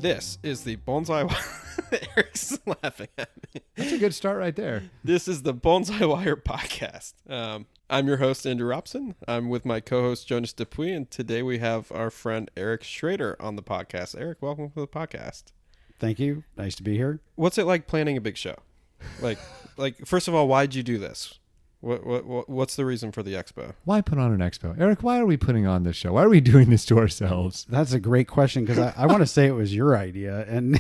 This is the Bonsai Eric's laughing at me. That's a good start right there. This is the Bonsai Wire podcast. I'm your host, Andrew Robson. I'm with my co-host, Jonas Dupuich, and today we have our friend Eric Schrader on the podcast. Eric, welcome to the podcast. Thank you. Nice to be here. What's it like planning a big show? Like, first of all, why'd you do this? What's the reason for the expo? Why put on an expo? Eric, why are we putting on this show? Why are we doing this to ourselves? That's a great question because I want to say it was your idea, and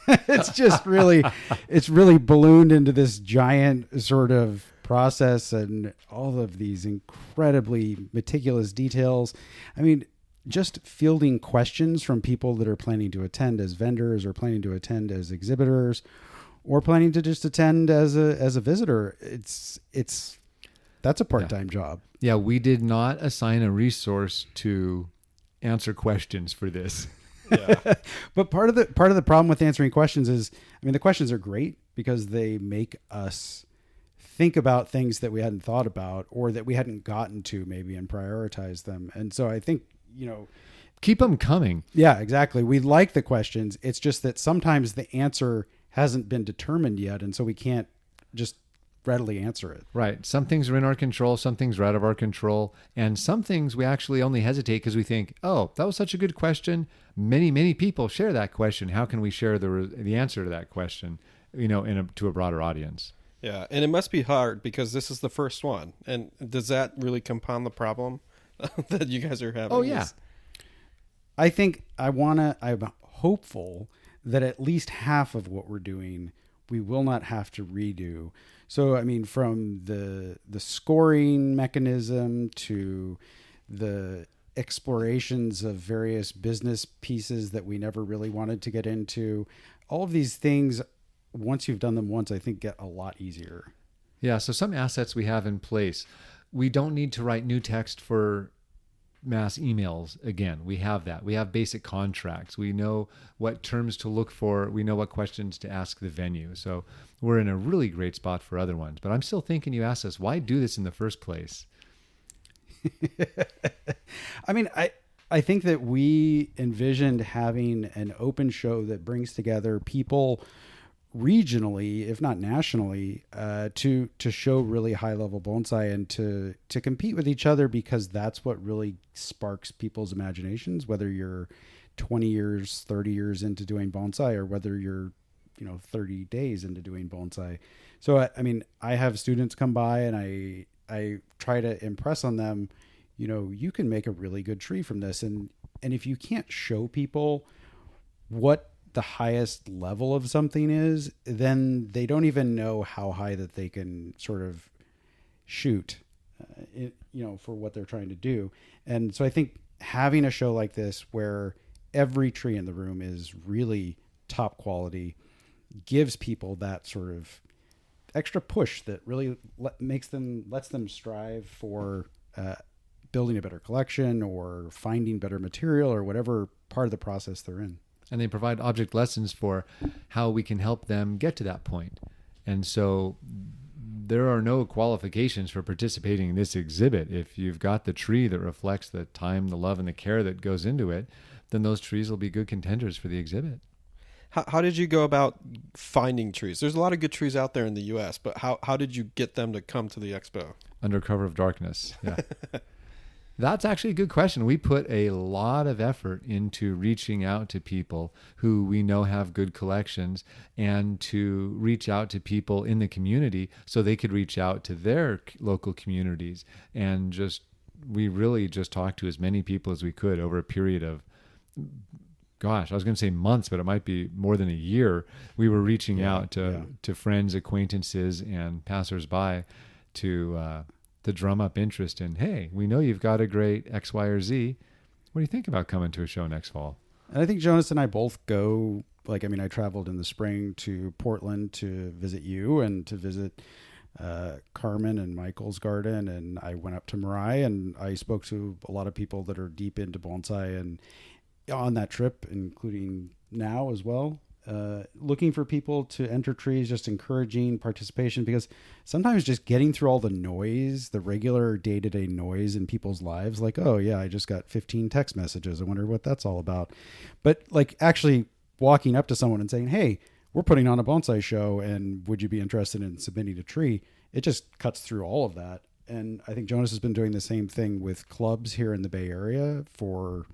it's really ballooned into this giant sort of process and all of these incredibly meticulous details. I mean, just fielding questions from people that are planning to attend as vendors or planning to attend as exhibitors or planning to just attend as a visitor. That's a part-time job. Yeah, we did not assign a resource to answer questions for this. Yeah. But part of the problem with answering questions is, I mean, the questions are great because they make us think about things that we hadn't thought about or that we hadn't gotten to maybe and prioritize them. And so I think, keep them coming. Yeah, exactly. We like the questions. It's just that sometimes the answer hasn't been determined yet. And so we can't just readily answer it. Right. Some things are in our control. Some things are out of our control. And some things we actually only hesitate because we think, oh, that was such a good question. Many, many people share that question. How can we share the answer to that question, to a broader audience? Yeah. And it must be hard because this is the first one. And does that really compound the problem that you guys are having? Oh, yeah. I think I'm hopeful that at least half of what we're doing, we will not have to redo. So, I mean, from the scoring mechanism to the explorations of various business pieces that we never really wanted to get into, all of these things, once you've done them once, I think get a lot easier. Yeah. So some assets we have in place, we don't need to write new text for mass emails again. We have that. We have basic contracts. We know what terms to look for. We know what questions to ask the venue. So we're in a really great spot for other ones. But I'm still thinking you asked us, why do this in the first place? I mean, I think that we envisioned having an open show that brings together people regionally, if not nationally, to show really high level bonsai and to compete with each other, because that's what really sparks people's imaginations, whether you're 20 years, 30 years into doing bonsai or whether you're 30 days into doing bonsai. So, I mean, I have students come by and I try to impress on them, you can make a really good tree from this. And if you can't show people what the highest level of something is, then they don't even know how high that they can sort of shoot, for what they're trying to do. And so I think having a show like this where every tree in the room is really top quality gives people that sort of extra push that really lets them strive for building a better collection or finding better material or whatever part of the process they're in. And they provide object lessons for how we can help them get to that point. And so there are no qualifications for participating in this exhibit. If you've got the tree that reflects the time, the love, and the care that goes into it, then those trees will be good contenders for the exhibit. How did you go about finding trees? There's a lot of good trees out there in the U.S., but how did you get them to come to the expo? Under cover of darkness, yeah. That's actually a good question. We put a lot of effort into reaching out to people who we know have good collections and to reach out to people in the community so they could reach out to their local communities. And we really just talked to as many people as we could over a period of, I was going to say months, but it might be more than a year. We were reaching out to friends, acquaintances, and passersby to drum up interest in, hey, we know you've got a great X, Y, or Z. What do you think about coming to a show next fall? And I think Jonas and I both go, I traveled in the spring to Portland to visit you and to visit Carmen and Michael's garden. And I went up to Marai and I spoke to a lot of people that are deep into bonsai and on that trip, including now as well. Looking for people to enter trees, just encouraging participation, because sometimes just getting through all the noise, the regular day-to-day noise in people's lives, like, oh yeah, I just got 15 text messages. I wonder what that's all about. But actually walking up to someone and saying, hey, we're putting on a bonsai show and would you be interested in submitting a tree? It just cuts through all of that. And I think Jonas has been doing the same thing with clubs here in the Bay Area for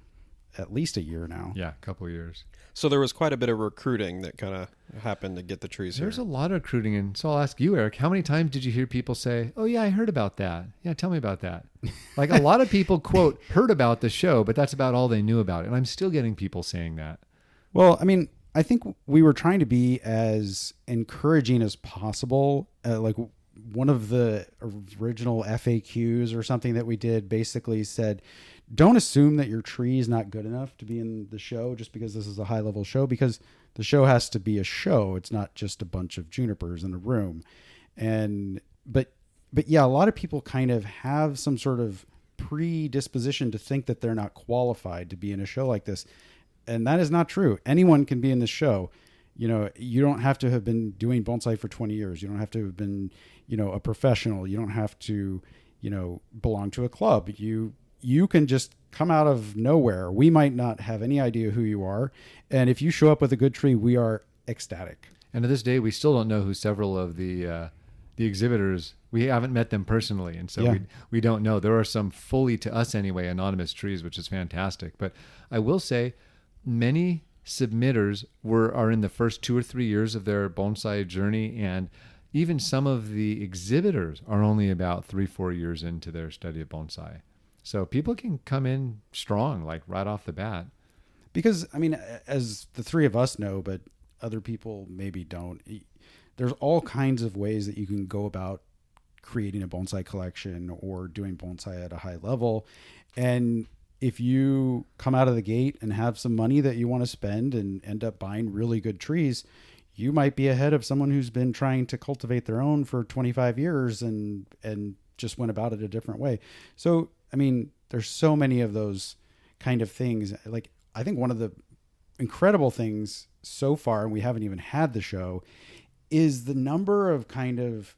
at least a year now. Yeah, a couple of years. So there was quite a bit of recruiting that kind of happened to get the trees There's here. a lot of recruiting. And so I'll ask you, Eric, how many times did you hear people say, oh, yeah, I heard about that? Yeah, tell me about that. Like a lot of people, quote, heard about the show, but that's about all they knew about it. And I'm still getting people saying that. Well, I mean, I think we were trying to be as encouraging as possible. Like one of the original FAQs or something that we did basically said, don't assume that your tree is not good enough to be in the show just because this is a high level show, because the show has to be a show. It's not just a bunch of junipers in a room. But yeah, a lot of people kind of have some sort of predisposition to think that they're not qualified to be in a show like this. And that is not true. Anyone can be in this show. You know, you don't have to have been doing bonsai for 20 years. You don't have to have been, a professional. You don't have to, belong to a club. You can just come out of nowhere. We might not have any idea who you are. And if you show up with a good tree, we are ecstatic. And to this day, we still don't know who several of the exhibitors, we haven't met them personally. And so we don't know. There are some fully, to us anyway, anonymous trees, which is fantastic. But I will say many submitters are in the first 2 or 3 years of their bonsai journey. And even some of the exhibitors are only about 3-4 years into their study of bonsai. So people can come in strong, like right off the bat. Because, I mean, as the three of us know, but other people maybe don't, there's all kinds of ways that you can go about creating a bonsai collection or doing bonsai at a high level. And if you come out of the gate and have some money that you want to spend and end up buying really good trees, you might be ahead of someone who's been trying to cultivate their own for 25 years and just went about it a different way. So, I mean, there's so many of those kind of things. Like, I think one of the incredible things so far, and we haven't even had the show, is the number of kind of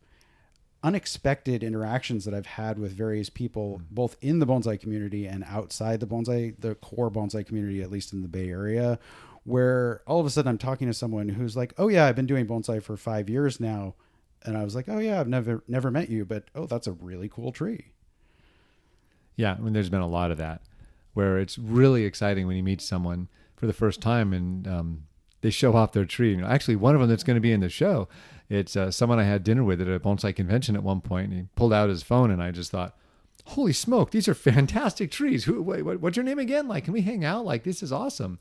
unexpected interactions that I've had with various people, both in the bonsai community and outside the core bonsai community, at least in the Bay Area, where all of a sudden I'm talking to someone who's like, oh yeah, I've been doing bonsai for 5 years now. And I was like, oh yeah, I've never met you, but oh, that's a really cool tree. Yeah, I mean, there's been a lot of that where it's really exciting when you meet someone for the first time and they show off their tree. Actually, one of them that's going to be in the show, it's someone I had dinner with at a bonsai convention at one point, and he pulled out his phone, and I just thought, holy smoke, these are fantastic trees. What's your name again? Like, can we hang out? Like, this is awesome.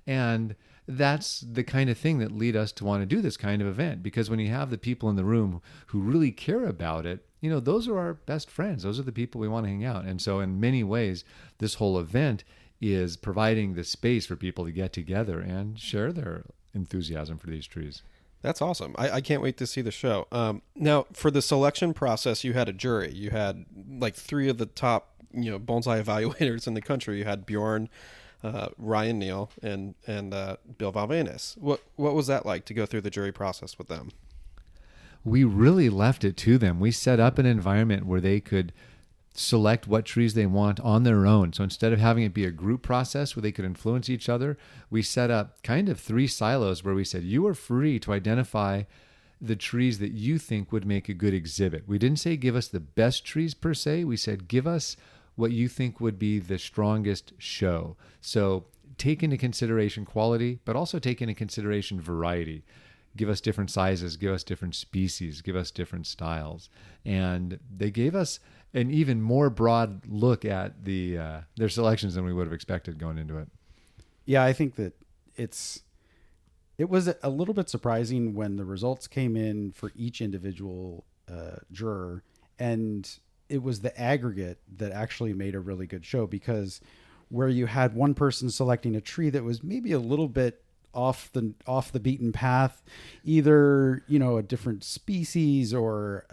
And that's the kind of thing that lead us to want to do this kind of event, because when you have the people in the room who really care about it, those are our best friends. Those are the people we want to hang out. And so in many ways, this whole event is providing the space for people to get together and share their enthusiasm for these trees. That's awesome. I can't wait to see the show. Now, for the selection process, you had a jury. You had like 3 of the top, bonsai evaluators in the country. You had Bjorn, Ryan Neal, and Bill Valvanis. What was that like to go through the jury process with them? We really left it to them. We set up an environment where they could select what trees they want on their own. So instead of having it be a group process where they could influence each other, we set up kind of 3 silos where we said, you are free to identify the trees that you think would make a good exhibit. We didn't say give us the best trees per se. We said give us what you think would be the strongest show. So take into consideration quality, but also take into consideration variety. Give us different sizes, give us different species, give us different styles. And they gave us an even more broad look at their selections than we would have expected going into it. Yeah, I think that it was a little bit surprising when the results came in for each individual juror, and it was the aggregate that actually made a really good show, because where you had one person selecting a tree that was maybe a little bit off the beaten path, either a different species or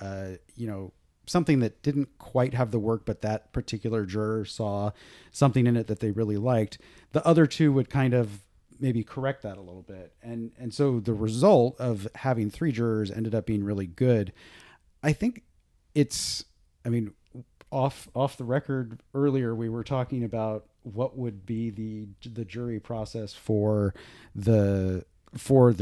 something that didn't quite have the work, but that particular juror saw something in it that they really liked, the other 2 would kind of maybe correct that a little bit. And so the result of having 3 jurors ended up being really good. I think off the record earlier, we were talking about what would be the jury process for the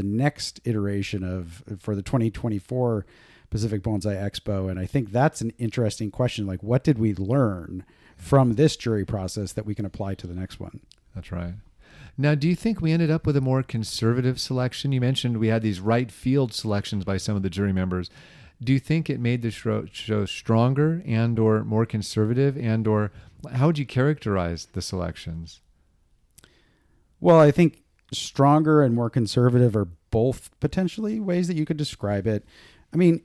next iteration for the 2024 Pacific Bonsai Expo. And I think that's an interesting question. Like, what did we learn from this jury process that we can apply to the next one? That's right. Now, do you think we ended up with a more conservative selection? You mentioned we had these right field selections by some of the jury members. Do you think it made the show stronger and or more conservative, and or how would you characterize the selections? Well, I think stronger and more conservative are both potentially ways that you could describe it. I mean,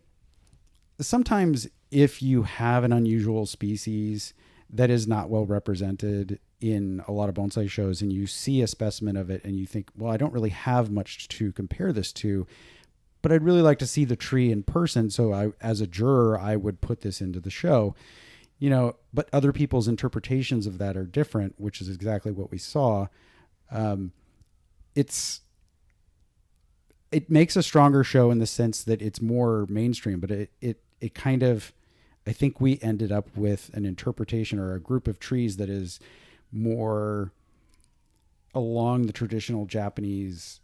sometimes if you have an unusual species that is not well represented in a lot of bonsai shows and you see a specimen of it and you think, well, I don't really have much to compare this to, but I'd really like to see the tree in person. So as a juror, I would put this into the show, but other people's interpretations of that are different, which is exactly what we saw. It makes a stronger show in the sense that it's more mainstream, but it kind of, I think we ended up with an interpretation or a group of trees that is more along the traditional Japanese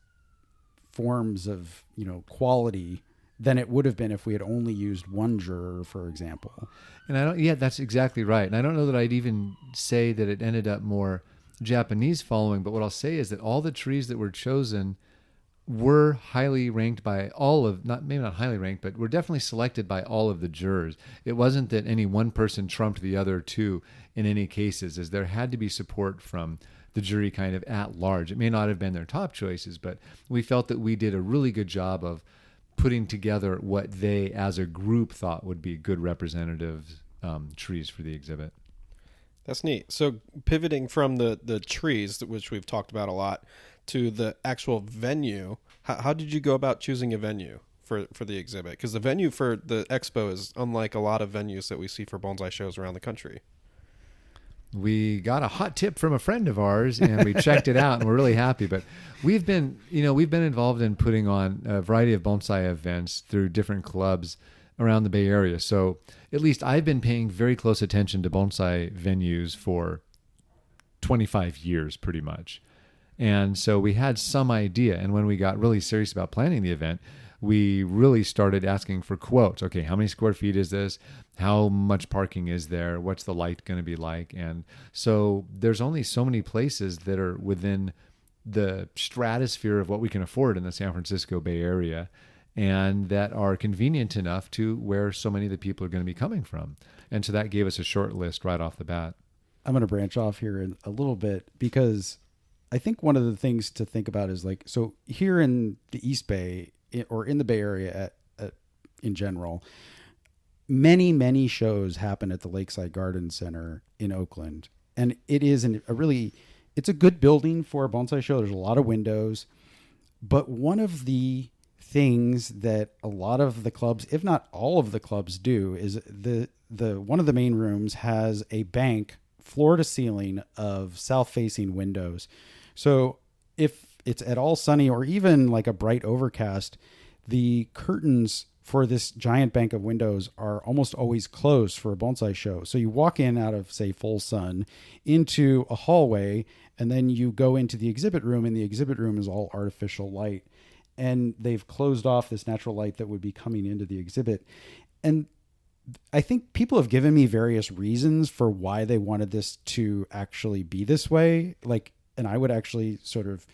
forms of, quality than it would have been if we had only used one juror, for example. And that's exactly right. And I don't know that I'd even say that it ended up more Japanese following, but what I'll say is that all the trees that were chosen were highly ranked by all of, maybe not highly ranked, but were definitely selected by all of the jurors. It wasn't that any one person trumped the other two in any cases, as there had to be support from the jury kind of at large. It may not have been their top choices, but we felt that we did a really good job of putting together what they as a group thought would be good representative trees for the exhibit. That's neat. So pivoting from the trees, which we've talked about a lot, to the actual venue, how did you go about choosing a venue for the exhibit? Because the venue for the expo is unlike a lot of venues that we see for bonsai shows around the country. We got a hot tip from a friend of ours and we checked it out and we're really happy. But we've been involved in putting on a variety of bonsai events through different clubs around the Bay Area. So at least I've been paying very close attention to bonsai venues for 25 years, pretty much. And so we had some idea. And when we got really serious about planning the event, we really started asking for quotes. Okay, how many square feet is this? How much parking is there? What's the light going to be like? And so there's only so many places that are within the stratosphere of what we can afford in the San Francisco Bay Area and that are convenient enough to where so many of the people are going to be coming from. And so that gave us a short list right off the bat. I'm going to branch off here in a little bit because I think one of the things to think about is so here in the East Bay or in the Bay Area in general, many shows happen at the Lakeside Garden Center in Oakland. And it is it's a good building for a bonsai show. There's a lot of windows, but one of the things that a lot of the clubs, if not all of the clubs do, is the one of the main rooms has a bank floor to ceiling of south-facing windows. So if it's at all sunny or even like a bright overcast, the curtains for this giant bank of windows are almost always closed for a bonsai show. So you walk in out of, say, full sun into a hallway, and then you go into the exhibit room, and the exhibit room is all artificial light. And they've closed off this natural light that would be coming into the exhibit. And I think people have given me various reasons for why they wanted this to actually be this way. And I would actually sort of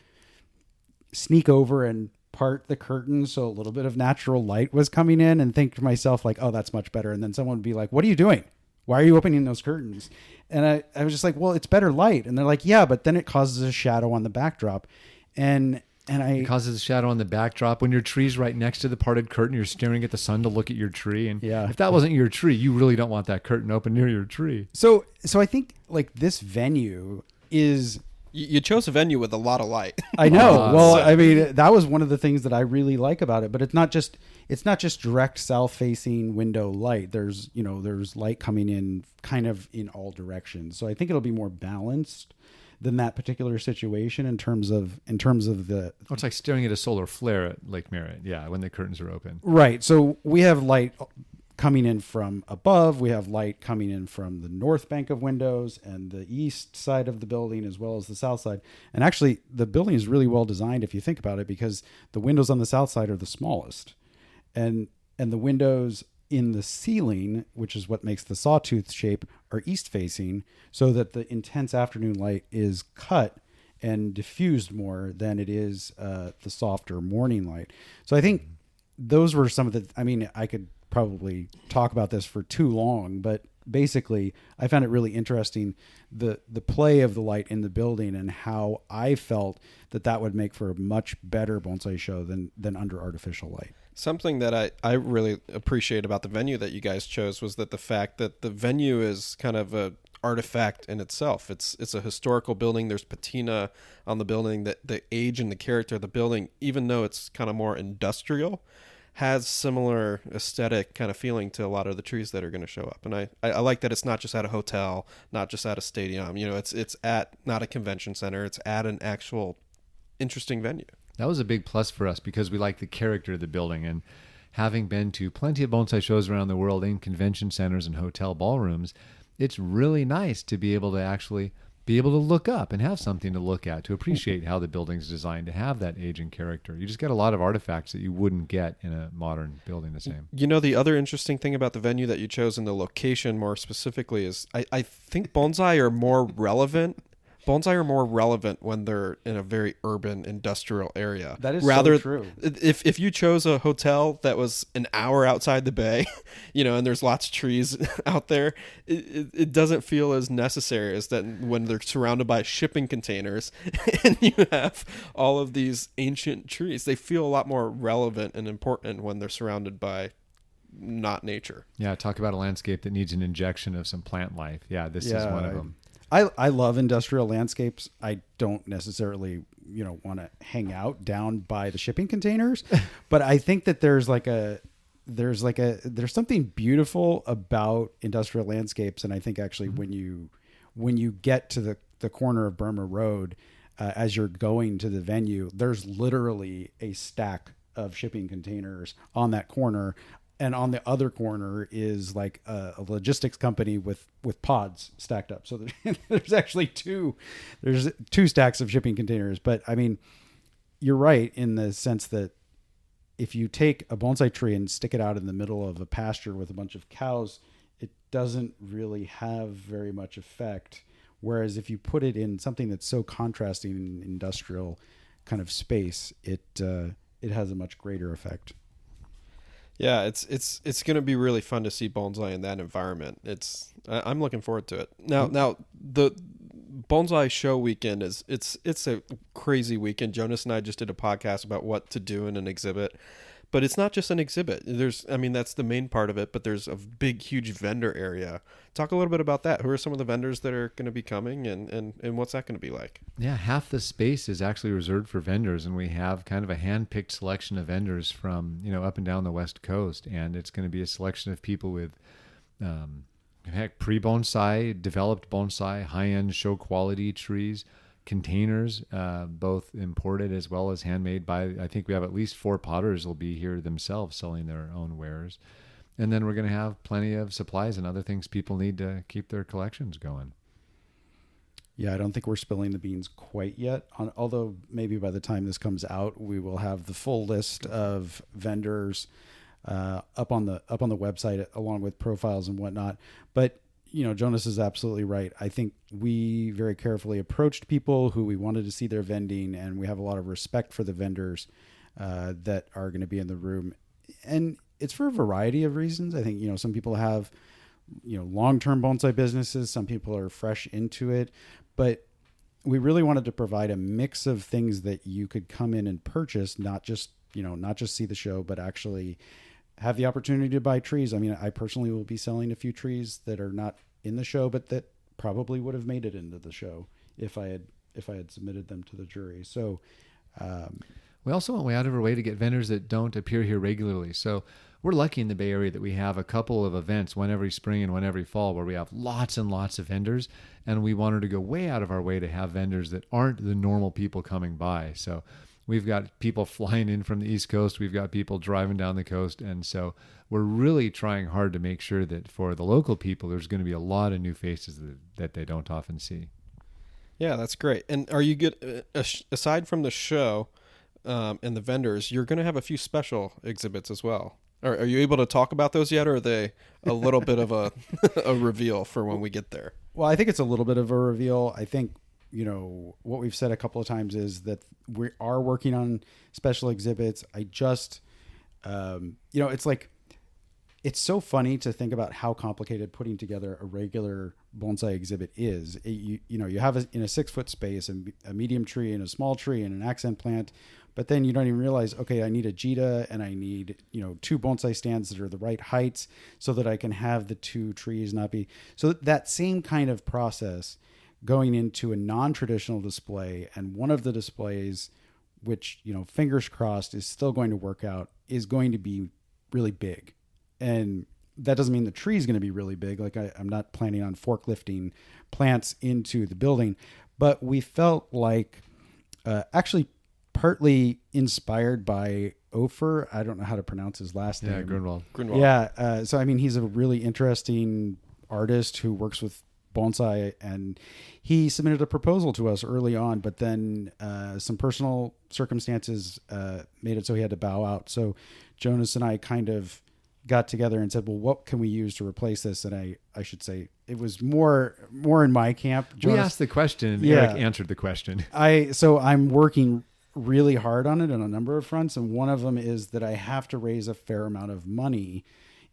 sneak over and part the curtains so a little bit of natural light was coming in and think to myself oh, that's much better. And then someone would be like, what are you doing? Why are you opening those curtains? And I was just like, well, it's better light. And they're like, yeah, but then it causes a shadow on the backdrop. It causes a shadow on the backdrop. When your tree's right next to the parted curtain, you're staring at the sun to look at your tree. And if that wasn't your tree, you really don't want that curtain open near your tree. So I think this venue is... You chose a venue with a lot of light. I know. Well, I mean, that was one of the things that I really like about it. But it's not just direct south-facing window light. There's light coming in kind of in all directions. So I think it'll be more balanced than that particular situation in terms of the... It's like staring at a solar flare at Lake Merritt. Yeah, when the curtains are open. Right. So we have light coming in from above. We have light coming in from the north bank of windows and the east side of the building, as well as the south side. And actually, the building is really well designed if you think about it, because the windows on the south side are the smallest, and the windows in the ceiling, which is what makes the sawtooth shape, are east facing, so that the intense afternoon light is cut and diffused more than it is the softer morning light. So I think those were some of the, I mean, I could probably talk about this for too long, but basically I found it really interesting, the play of the light in the building, and how I felt that would make for a much better bonsai show than under artificial light. Something that I really appreciate about the venue that you guys chose was that the fact that the venue is kind of a artifact in itself. It's a historical building. There's patina on the building, that the age and the character of the building, even though it's kind of more industrial, has similar aesthetic kind of feeling to a lot of the trees that are going to show up. And I like that it's not just at a hotel, not just at a stadium. You know, it's at not a convention center. It's at an actual interesting venue. That was a big plus for us because we like the character of the building. And having been to plenty of bonsai shows around the world in convention centers and hotel ballrooms, it's really nice to be able to actually be able to look up and have something to look at, to appreciate how the building's designed, to have that age and character. You just get a lot of artifacts that you wouldn't get in a modern building the same. You know, the other interesting thing about the venue that you chose and the location more specifically is I think bonsai are more relevant. Bonsai are more relevant when they're in a very urban industrial area. That is so true. If you chose a hotel that was an hour outside the bay, you know, and there's lots of trees out there, it doesn't feel as necessary as that when they're surrounded by shipping containers and you have all of these ancient trees. They feel a lot more relevant and important when they're surrounded by not nature. Yeah, talk about a landscape that needs an injection of some plant life. Yeah, this is one of them. I love industrial landscapes. I don't necessarily, want to hang out down by the shipping containers, but I think that there's something beautiful about industrial landscapes. And I think actually when you get to the corner of Burma Road, as you're going to the venue, there's literally a stack of shipping containers on that corner. And on the other corner is like a logistics company with pods stacked up. So there's actually two stacks of shipping containers. But I mean, you're right in the sense that if you take a bonsai tree and stick it out in the middle of a pasture with a bunch of cows, it doesn't really have very much effect. Whereas if you put it in something that's so contrasting in industrial kind of space, it has a much greater effect. Yeah, it's going to be really fun to see bonsai in that environment. I'm looking forward to it. Now the bonsai show weekend it's a crazy weekend. Jonas and I just did a podcast about what to do in an exhibit, but it's not just an exhibit. That's the main part of it, but there's a big, huge vendor area. Talk a little bit about that. Who are some of the vendors that are going to be coming, and what's that going to be like? Yeah, half the space is actually reserved for vendors, and we have kind of a hand-picked selection of vendors from, up and down the West Coast, and it's going to be a selection of people with pre-bonsai, developed bonsai, high-end show quality trees, containers, both imported as well as handmade by, I think we have at least 4 potters will be here themselves selling their own wares. And then we're going to have plenty of supplies and other things people need to keep their collections going. Yeah, I don't think we're spilling the beans quite yet. Although maybe by the time this comes out, we will have the full list of vendors up on the website, along with profiles and whatnot. But Jonas is absolutely right. I think we very carefully approached people who we wanted to see their vending, and we have a lot of respect for the vendors that are going to be in the room. And it's for a variety of reasons. I think, some people have, long-term bonsai businesses. Some people are fresh into it. But we really wanted to provide a mix of things that you could come in and purchase, not just see the show, but actually have the opportunity to buy trees. I mean, I personally will be selling a few trees that are not in the show, but that probably would have made it into the show if I had submitted them to the jury. So we also went way out of our way to get vendors that don't appear here regularly. So we're lucky in the Bay Area that we have a couple of events, one every spring and one every fall, where we have lots and lots of vendors. And we wanted to go way out of our way to have vendors that aren't the normal people coming by. So We've got people flying in from the East Coast. We've got people driving down the coast. And so we're really trying hard to make sure that for the local people, there's going to be a lot of new faces that they don't often see. Yeah, that's great. And are you good, aside from the show and the vendors, you're going to have a few special exhibits as well. Are you able to talk about those yet, or are they a little bit of a reveal for when we get there? Well, I think it's a little bit of a reveal. I think, what we've said a couple of times is that we are working on special exhibits. I just, it's like, it's so funny to think about how complicated putting together a regular bonsai exhibit is. You have in a 6-foot space a medium tree and a small tree and an accent plant, but then you don't even realize, okay, I need a Jita and I need, 2 bonsai stands that are the right heights so that I can have the 2 trees not be. So that same kind of process going into a non-traditional display, and one of the displays, which, fingers crossed is still going to work out, is going to be really big. And that doesn't mean the tree is going to be really big. Like I'm not planning on forklifting plants into the building, but we felt like actually partly inspired by Ofer. I don't know how to pronounce his last name. Grunwald. Yeah. So, he's a really interesting artist who works with bonsai, and he submitted a proposal to us early on, but then some personal circumstances made it so he had to bow out. So Jonas and I kind of got together and said, well, what can we use to replace this? And I should say it was more in my camp. Jonas, we asked the question. Yeah. Eric answered the question. So I'm working really hard on it on a number of fronts. And one of them is that I have to raise a fair amount of money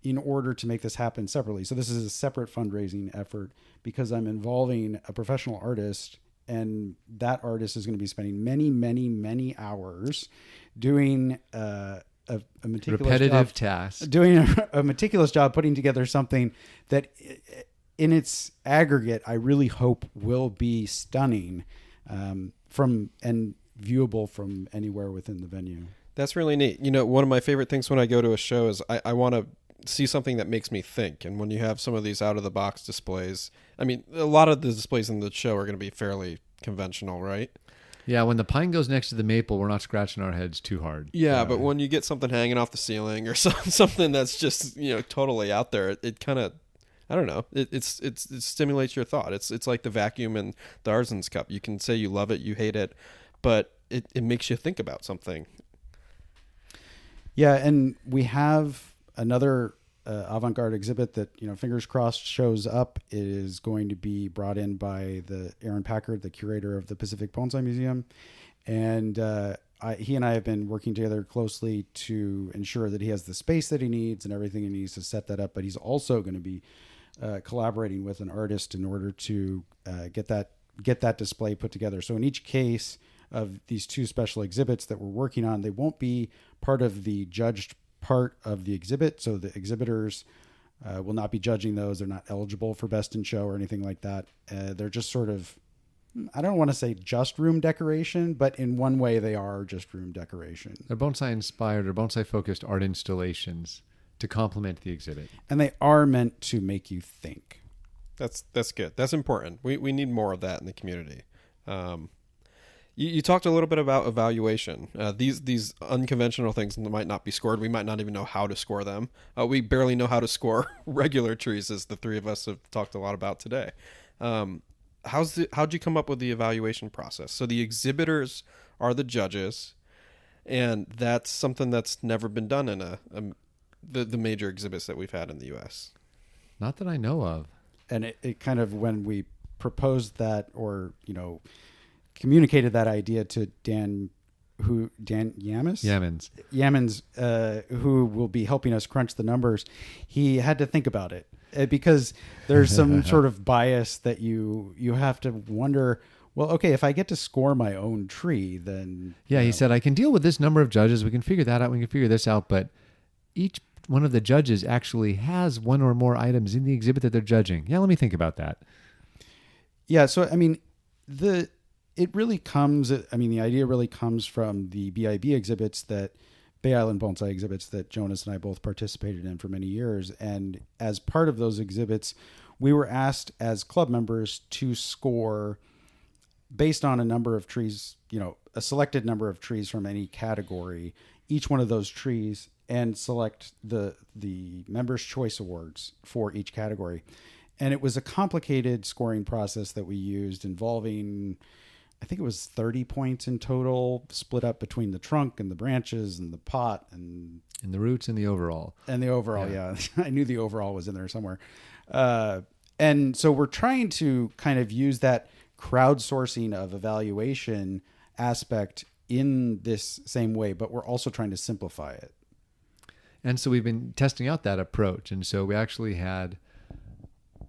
in order to make this happen separately. So this is a separate fundraising effort because I'm involving a professional artist, and that artist is going to be spending many, many, many hours doing a meticulous repetitive task, doing a meticulous job putting together something that in its aggregate, I really hope will be stunning from and viewable from anywhere within the venue. That's really neat. One of my favorite things when I go to a show is I want to see something that makes me think. And when you have some of these out of the box displays, a lot of the displays in the show are going to be fairly conventional, right? Yeah, when the pine goes next to the maple, we're not scratching our heads too hard. Yeah, but when you get something hanging off the ceiling or something that's just totally out there, it kind of, I don't know, it stimulates your thought. It's like the vacuum in the Arzens cup. You can say you love it, you hate it, but it makes you think about something. Yeah, and we have another avant-garde exhibit that, fingers crossed, shows up. It is going to be brought in by the Aaron Packard, the curator of the Pacific Bonsai Museum. And he and I have been working together closely to ensure that he has the space that he needs and everything he needs to set that up. But he's also going to be collaborating with an artist in order to get that display put together. So in each case of these 2 special exhibits that we're working on, they won't be part of the judged part of the exhibit. So the exhibitors will not be judging those. They're not eligible for Best in Show or anything like that. They're just sort of, I don't want to say just room decoration, but in one way they are just room decoration. They're bonsai inspired or bonsai focused art installations to complement the exhibit. And they are meant to make you think. That's good. That's important. We need more of that in the community. You talked a little bit about evaluation. These unconventional things might not be scored. We might not even know how to score them. We barely know how to score regular trees, as the 3 of us have talked a lot about today. How'd you come up with the evaluation process? So the exhibitors are the judges, and that's something that's never been done in the major exhibits that we've had in the U.S. Not that I know of. And it kind of, when we proposed that, or communicated that idea to Dan Yammans, who will be helping us crunch the numbers, he had to think about it because there's some sort of bias that you have to wonder, well, okay, if I get to score my own tree, then... Yeah, he said, I can deal with this number of judges. We can figure that out. We can figure this out. But each one of the judges actually has 1 or more items in the exhibit that they're judging. Yeah, let me think about that. Yeah, so, the idea really comes from the BIB exhibits, that Bay Island Bonsai exhibits that Jonas and I both participated in for many years. And as part of those exhibits, we were asked as club members to score based on a number of trees, a selected number of trees from any category, each one of those trees, and select the members' choice awards for each category. And it was a complicated scoring process that we used involving, I think it was 30 points in total, split up between the trunk and the branches and the pot and the roots and the overall. And the overall, yeah. I knew the overall was in there somewhere. And so we're trying to kind of use that crowdsourcing of evaluation aspect in this same way, but we're also trying to simplify it. And so we've been testing out that approach. And so we actually had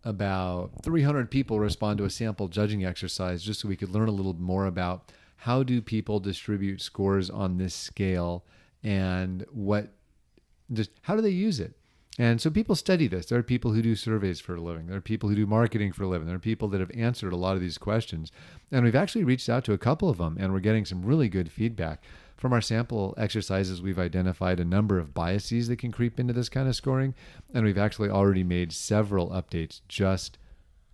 about 300 people respond to a sample judging exercise just so we could learn a little more about how do people distribute scores on this scale and how do they use it. And so people study this. There are people who do surveys for a living. There are people who do marketing for a living. There are people that have answered a lot of these questions. And we've actually reached out to a couple of them, and we're getting some really good feedback. From our sample exercises, we've identified a number of biases that can creep into this kind of scoring, and we've actually already made several updates just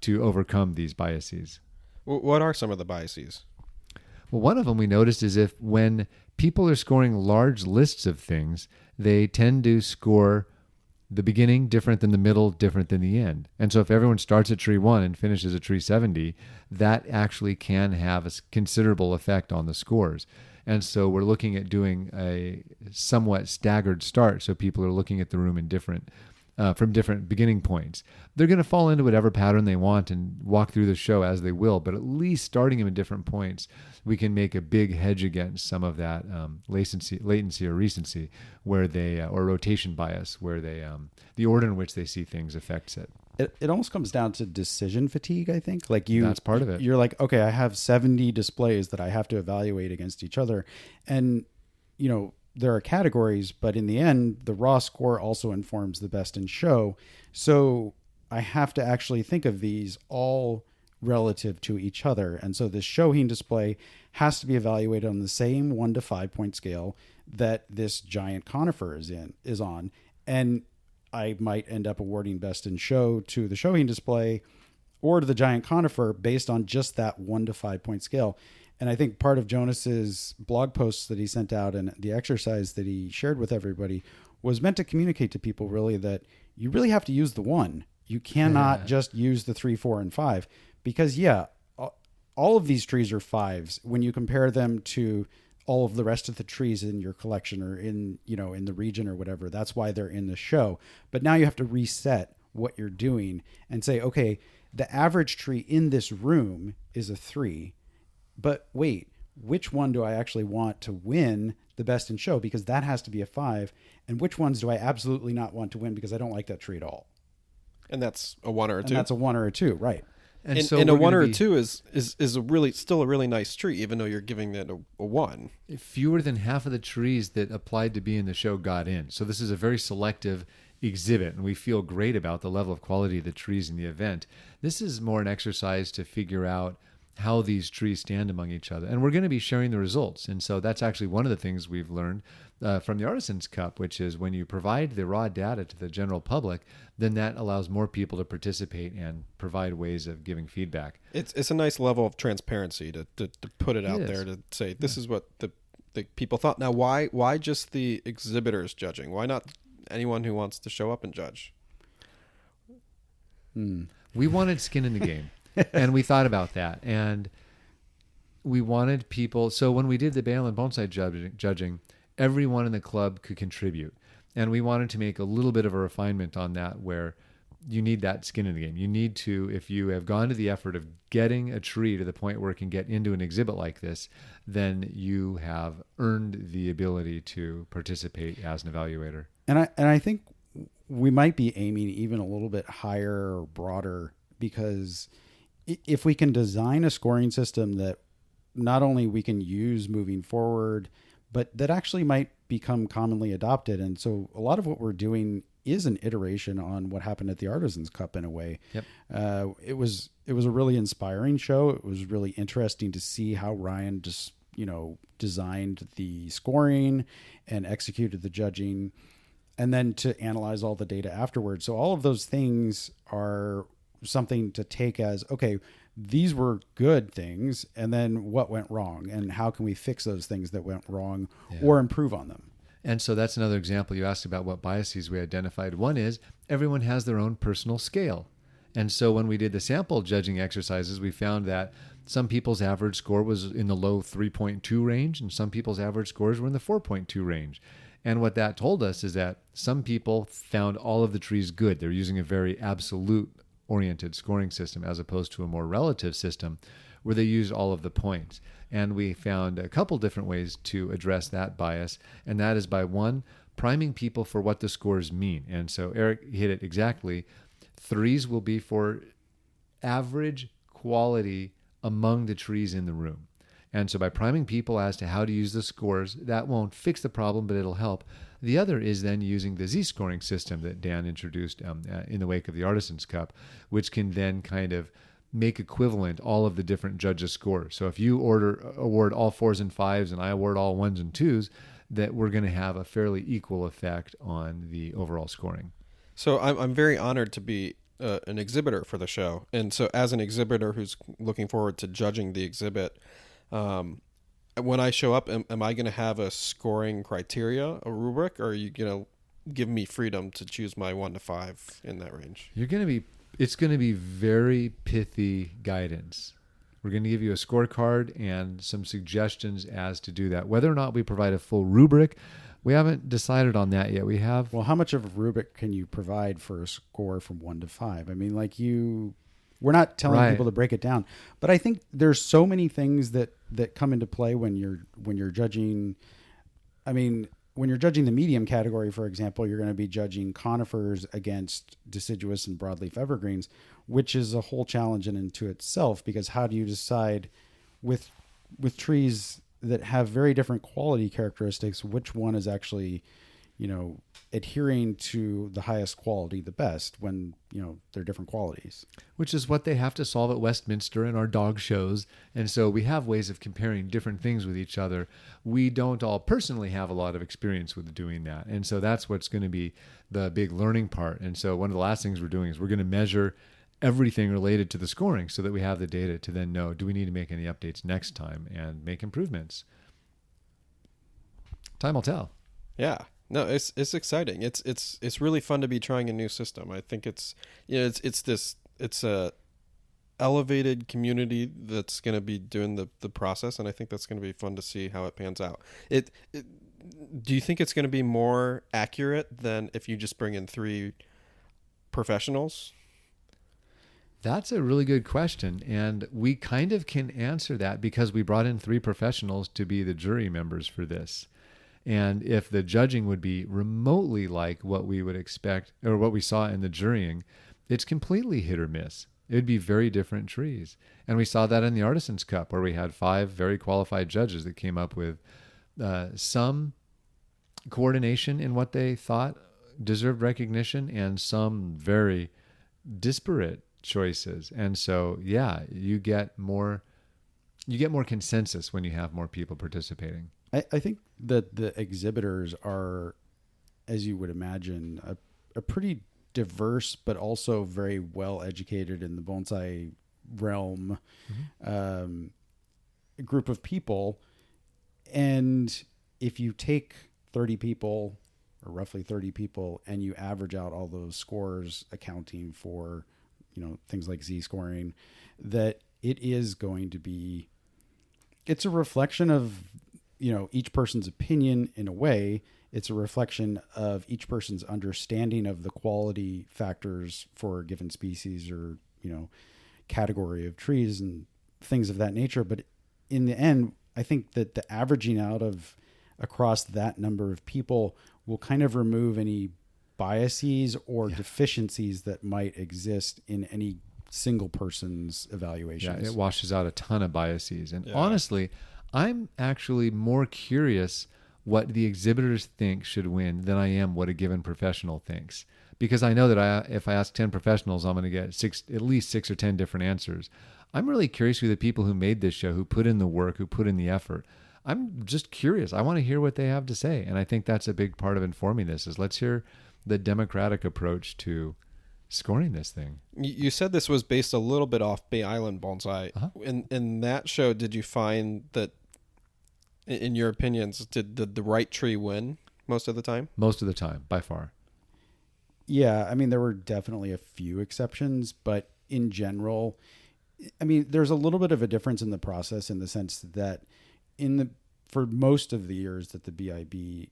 to overcome these biases. What are some of the biases? Well, one of them we noticed is if when people are scoring large lists of things, they tend to score the beginning different than the middle, different than the end. And so if everyone starts at tree 1 and finishes at tree 70, that actually can have a considerable effect on the scores. And so we're looking at doing a somewhat staggered start. So people are looking at the room in from different beginning points. They're going to fall into whatever pattern they want and walk through the show as they will, but at least starting them at different points, we can make a big hedge against some of that latency or recency, where they or rotation bias, where they the order in which they see things affects it. It almost comes down to decision fatigue, I think. That's part of it. You're like, okay, I have 70 displays that I have to evaluate against each other, and there are categories, but in the end, the raw score also informs the best in show. So I have to actually think of these all relative to each other. And so this Shohin display has to be evaluated on the same 1 to 5 point scale that this giant conifer is on. And I might end up awarding best in show to the Shohin display or to the giant conifer based on just that 1 to 5 point scale. And I think part of Jonas's blog posts that he sent out and the exercise that he shared with everybody was meant to communicate to people really that you really have to use the 1. You cannot just use the 3, 4, and 5 because, all of these trees are 5s when you compare them to all of the rest of the trees in your collection or in the region or whatever. That's why they're in the show. But now you have to reset what you're doing and say, okay, the average tree in this room is a 3. But wait, which one do I actually want to win the best in show? Because that has to be a 5. And which ones do I absolutely not want to win because I don't like that tree at all? And that's a 1 or a 2. And that's a 1 or a 2, right? And a 1 or a 2 is still a really nice tree, even though you're giving it a 1. Fewer than half of the trees that applied to be in the show got in. So this is a very selective exhibit, and we feel great about the level of quality of the trees in the event. This is more an exercise to figure out how these trees stand among each other. And we're going to be sharing the results. And so that's actually one of the things we've learned from the Artisans Cup, which is when you provide the raw data to the general public, then that allows more people to participate and provide ways of giving feedback. It's a nice level of transparency to put it out there to say, this is what the people thought. Now, why just the exhibitors judging? Why not anyone who wants to show up and judge? We wanted skin in the game. And we thought about that, and we wanted people. So when we did the Bale and Bonsai judging, everyone in the club could contribute, and we wanted to make a little bit of a refinement on that, where you need that skin in the game. You need to, if you have gone to the effort of getting a tree to the point where it can get into an exhibit like this, then you have earned the ability to participate as an evaluator. And I think we might be aiming even a little bit higher or broader, because if we can design a scoring system that not only we can use moving forward, but that actually might become commonly adopted. And so a lot of what we're doing is an iteration on what happened at the Artisans Cup in a way. Yep. It was a really inspiring show. It was really interesting to see how Ryan just, designed the scoring and executed the judging, and then to analyze all the data afterwards. So all of those things are something to take as, okay, these were good things, and then what went wrong, and how can we fix those things that went wrong or improve on them? And so that's another example. You asked about what biases we identified. One is everyone has their own personal scale. And so when we did the sample judging exercises, we found that some people's average score was in the low 3.2 range, and some people's average scores were in the 4.2 range. And what that told us is that some people found all of the trees good. They're using a very absolute oriented scoring system as opposed to a more relative system where they used all of the points. And we found a couple different ways to address that bias. And that is by one, priming people for what the scores mean. And so Eric hit it exactly. Threes will be for average quality among the trees in the room. And so by priming people as to how to use the scores, that won't fix the problem, but it'll help. The other is then using the Z-scoring system that Dan introduced in the wake of the Artisans Cup, which can then kind of make equivalent all of the different judges' scores. So if you award all 4s and 5s and I award all 1s and 2s, that we're going to have a fairly equal effect on the overall scoring. So I'm very honored to be an exhibitor for the show. And so as an exhibitor who's looking forward to judging the exhibit, when I show up, am I going to have a scoring criteria, a rubric, or are you going to give me freedom to choose my 1 to 5 in that range? It's going to be very pithy guidance. We're going to give you a scorecard and some suggestions as to do that. Whether or not we provide a full rubric, we haven't decided on that yet. Well, how much of a rubric can you provide for a score from 1 to 5? I mean, we're not telling people to break it down, but I think there's so many things that come into play when you're judging. I mean, when you're judging the medium category, for example, you're going to be judging conifers against deciduous and broadleaf evergreens, which is a whole challenge in and to itself, because how do you decide with trees that have very different quality characteristics, which one is actually, adhering to the highest quality the best when, they're different qualities. Which is what they have to solve at Westminster in our dog shows. And so we have ways of comparing different things with each other. We don't all personally have a lot of experience with doing that. And so that's what's going to be the big learning part. And so one of the last things we're doing is we're going to measure everything related to the scoring so that we have the data to then know, do we need to make any updates next time and make improvements? Time will tell. Yeah. No, it's exciting. It's really fun to be trying a new system. I think it's a elevated community that's going to be doing the process, and I think that's going to be fun to see how it pans out. Do you think it's going to be more accurate than if you just bring in 3 professionals? That's a really good question, and we kind of can answer that because we brought in 3 professionals to be the jury members for this. And if the judging would be remotely like what we would expect or what we saw in the jurying, it's completely hit or miss. It would be very different trees. And we saw that in the Artisans Cup, where we had 5 very qualified judges that came up with some coordination in what they thought deserved recognition and some very disparate choices. And so, yeah, you get more consensus when you have more people participating. I think that the exhibitors are, as you would imagine, a pretty diverse but also very well educated in the bonsai realm group of people. And if you take 30 people or roughly 30 people and you average out all those scores accounting for, things like Z-scoring, that it is going to be, it's a reflection of, each person's opinion in a way. It's a reflection of each person's understanding of the quality factors for a given species or, category of trees and things of that nature. But in the end, I think that the averaging out of across that number of people will kind of remove any biases or deficiencies that might exist in any single person's evaluations. Yeah, it washes out a ton of biases. And honestly, I'm actually more curious what the exhibitors think should win than I am what a given professional thinks. Because I know that if I ask 10 professionals, I'm going to get at least 6 or 10 different answers. I'm really curious who the people who made this show, who put in the work, who put in the effort. I'm just curious. I want to hear what they have to say. And I think that's a big part of informing this is let's hear the democratic approach to scoring this thing. You said this was based a little bit off Bay Island bonsai. Uh-huh. In that show, did you find that, in your opinions, did the right tree win most of the time? Most of the time, by far. Yeah, I mean, there were definitely a few exceptions, but in general, I mean, there's a little bit of a difference in the process in the sense that for most of the years that the BIB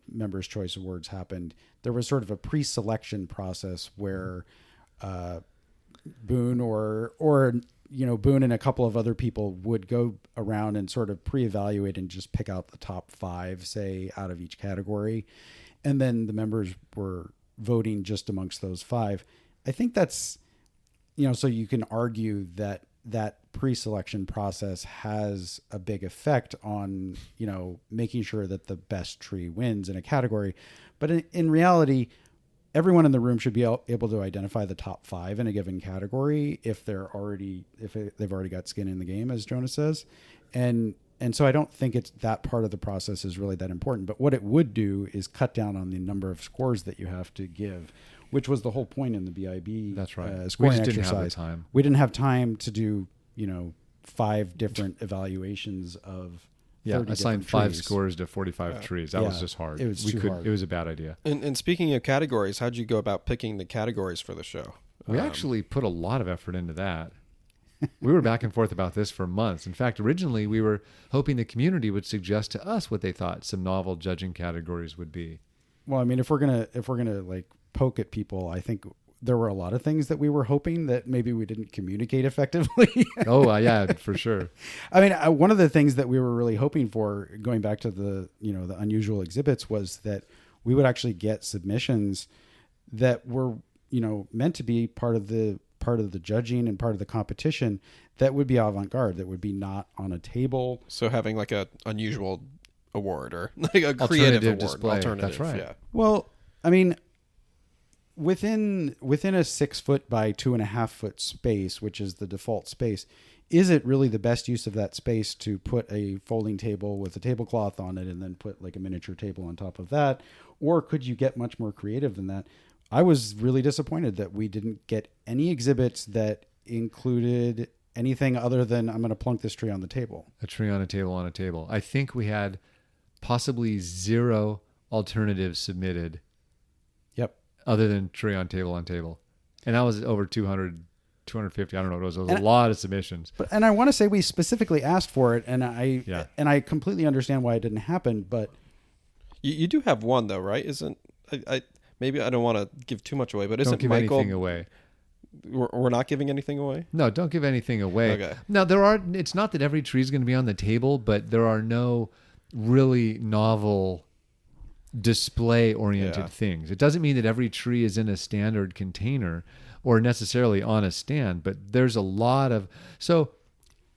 Members' Choice Awards happened, there was sort of a pre-selection process where Boone or Boone and a couple of other people would go around and sort of pre-evaluate and just pick out the top 5, say, out of each category. And then the members were voting just amongst those 5. I think that's, so you can argue that pre-selection process has a big effect on, making sure that the best tree wins in a category. But in reality, everyone in the room should be able to identify the top 5 in a given category if they've already got skin in the game, as Jonas says. And so I don't think it's that part of the process is really that important. But what it would do is cut down on the number of scores that you have to give, which was the whole point in the BIB. That's right. Scoring We just exercise. didn't have the time. We didn't have time to do 5 different evaluations of 30 assigned different 5 trees. scores to 45 trees. That was just hard. It was too hard. It was a bad idea. And speaking of categories, how'd you go about picking the categories for the show? We actually put a lot of effort into that. We were back and forth about this for months. In fact, originally we were hoping the community would suggest to us what they thought some novel judging categories would be. Well, I mean, if we're gonna like poke at people, I think there were a lot of things that we were hoping that maybe we didn't communicate effectively. Yeah, for sure. I mean, one of the things that we were really hoping for, going back to the the unusual exhibits, was that we would actually get submissions that were meant to be part of the judging and part of the competition that would be avant-garde, that would be not on a table. So having like a unusual award or like a creative award, display. alternative. That's right. Yeah. Well, I mean, within a 6 foot by 2.5 foot space, which is the default space, is it really the best use of that space to put a folding table with a tablecloth on it and then put like a miniature table on top of that? Or could you get much more creative than that? I was really disappointed that we didn't get any exhibits that included anything other than I'm going to plunk this tree on the table. A tree on a table on a table. I think we had possibly 0 alternatives submitted. Yep. Other than tree on table. And that was over 200, 250. I don't know what it was. It was a lot of submissions. And I want to say we specifically asked for it, and I completely understand why it didn't happen, but You do have one though, right? Isn't I maybe I don't want to give too much away, but isn't Don't give Michael anything away. We're not giving anything away? No, don't give anything away. Okay. Now, it's not that every tree is going to be on the table, but there are no really novel display-oriented things. It doesn't mean that every tree is in a standard container or necessarily on a stand, but there's a lot of... So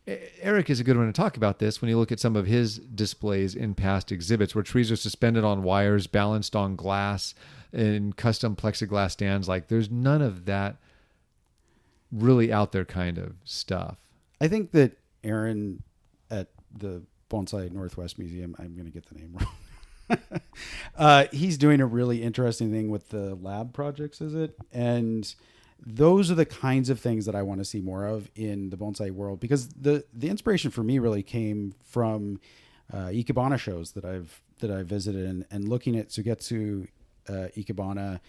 Eric is a good one to talk about this when you look at some of his displays in past exhibits where trees are suspended on wires, balanced on glass, in custom plexiglass stands. Like, there's none of that really out there kind of stuff. I think that Aaron at the Bonsai Northwest Museum, I'm going to get the name wrong. He's doing a really interesting thing with the lab projects, is it? And those are the kinds of things that I want to see more of in the bonsai world, because the inspiration for me really came from Ikebana shows that I've visited and looking at Sugetsu Ikebana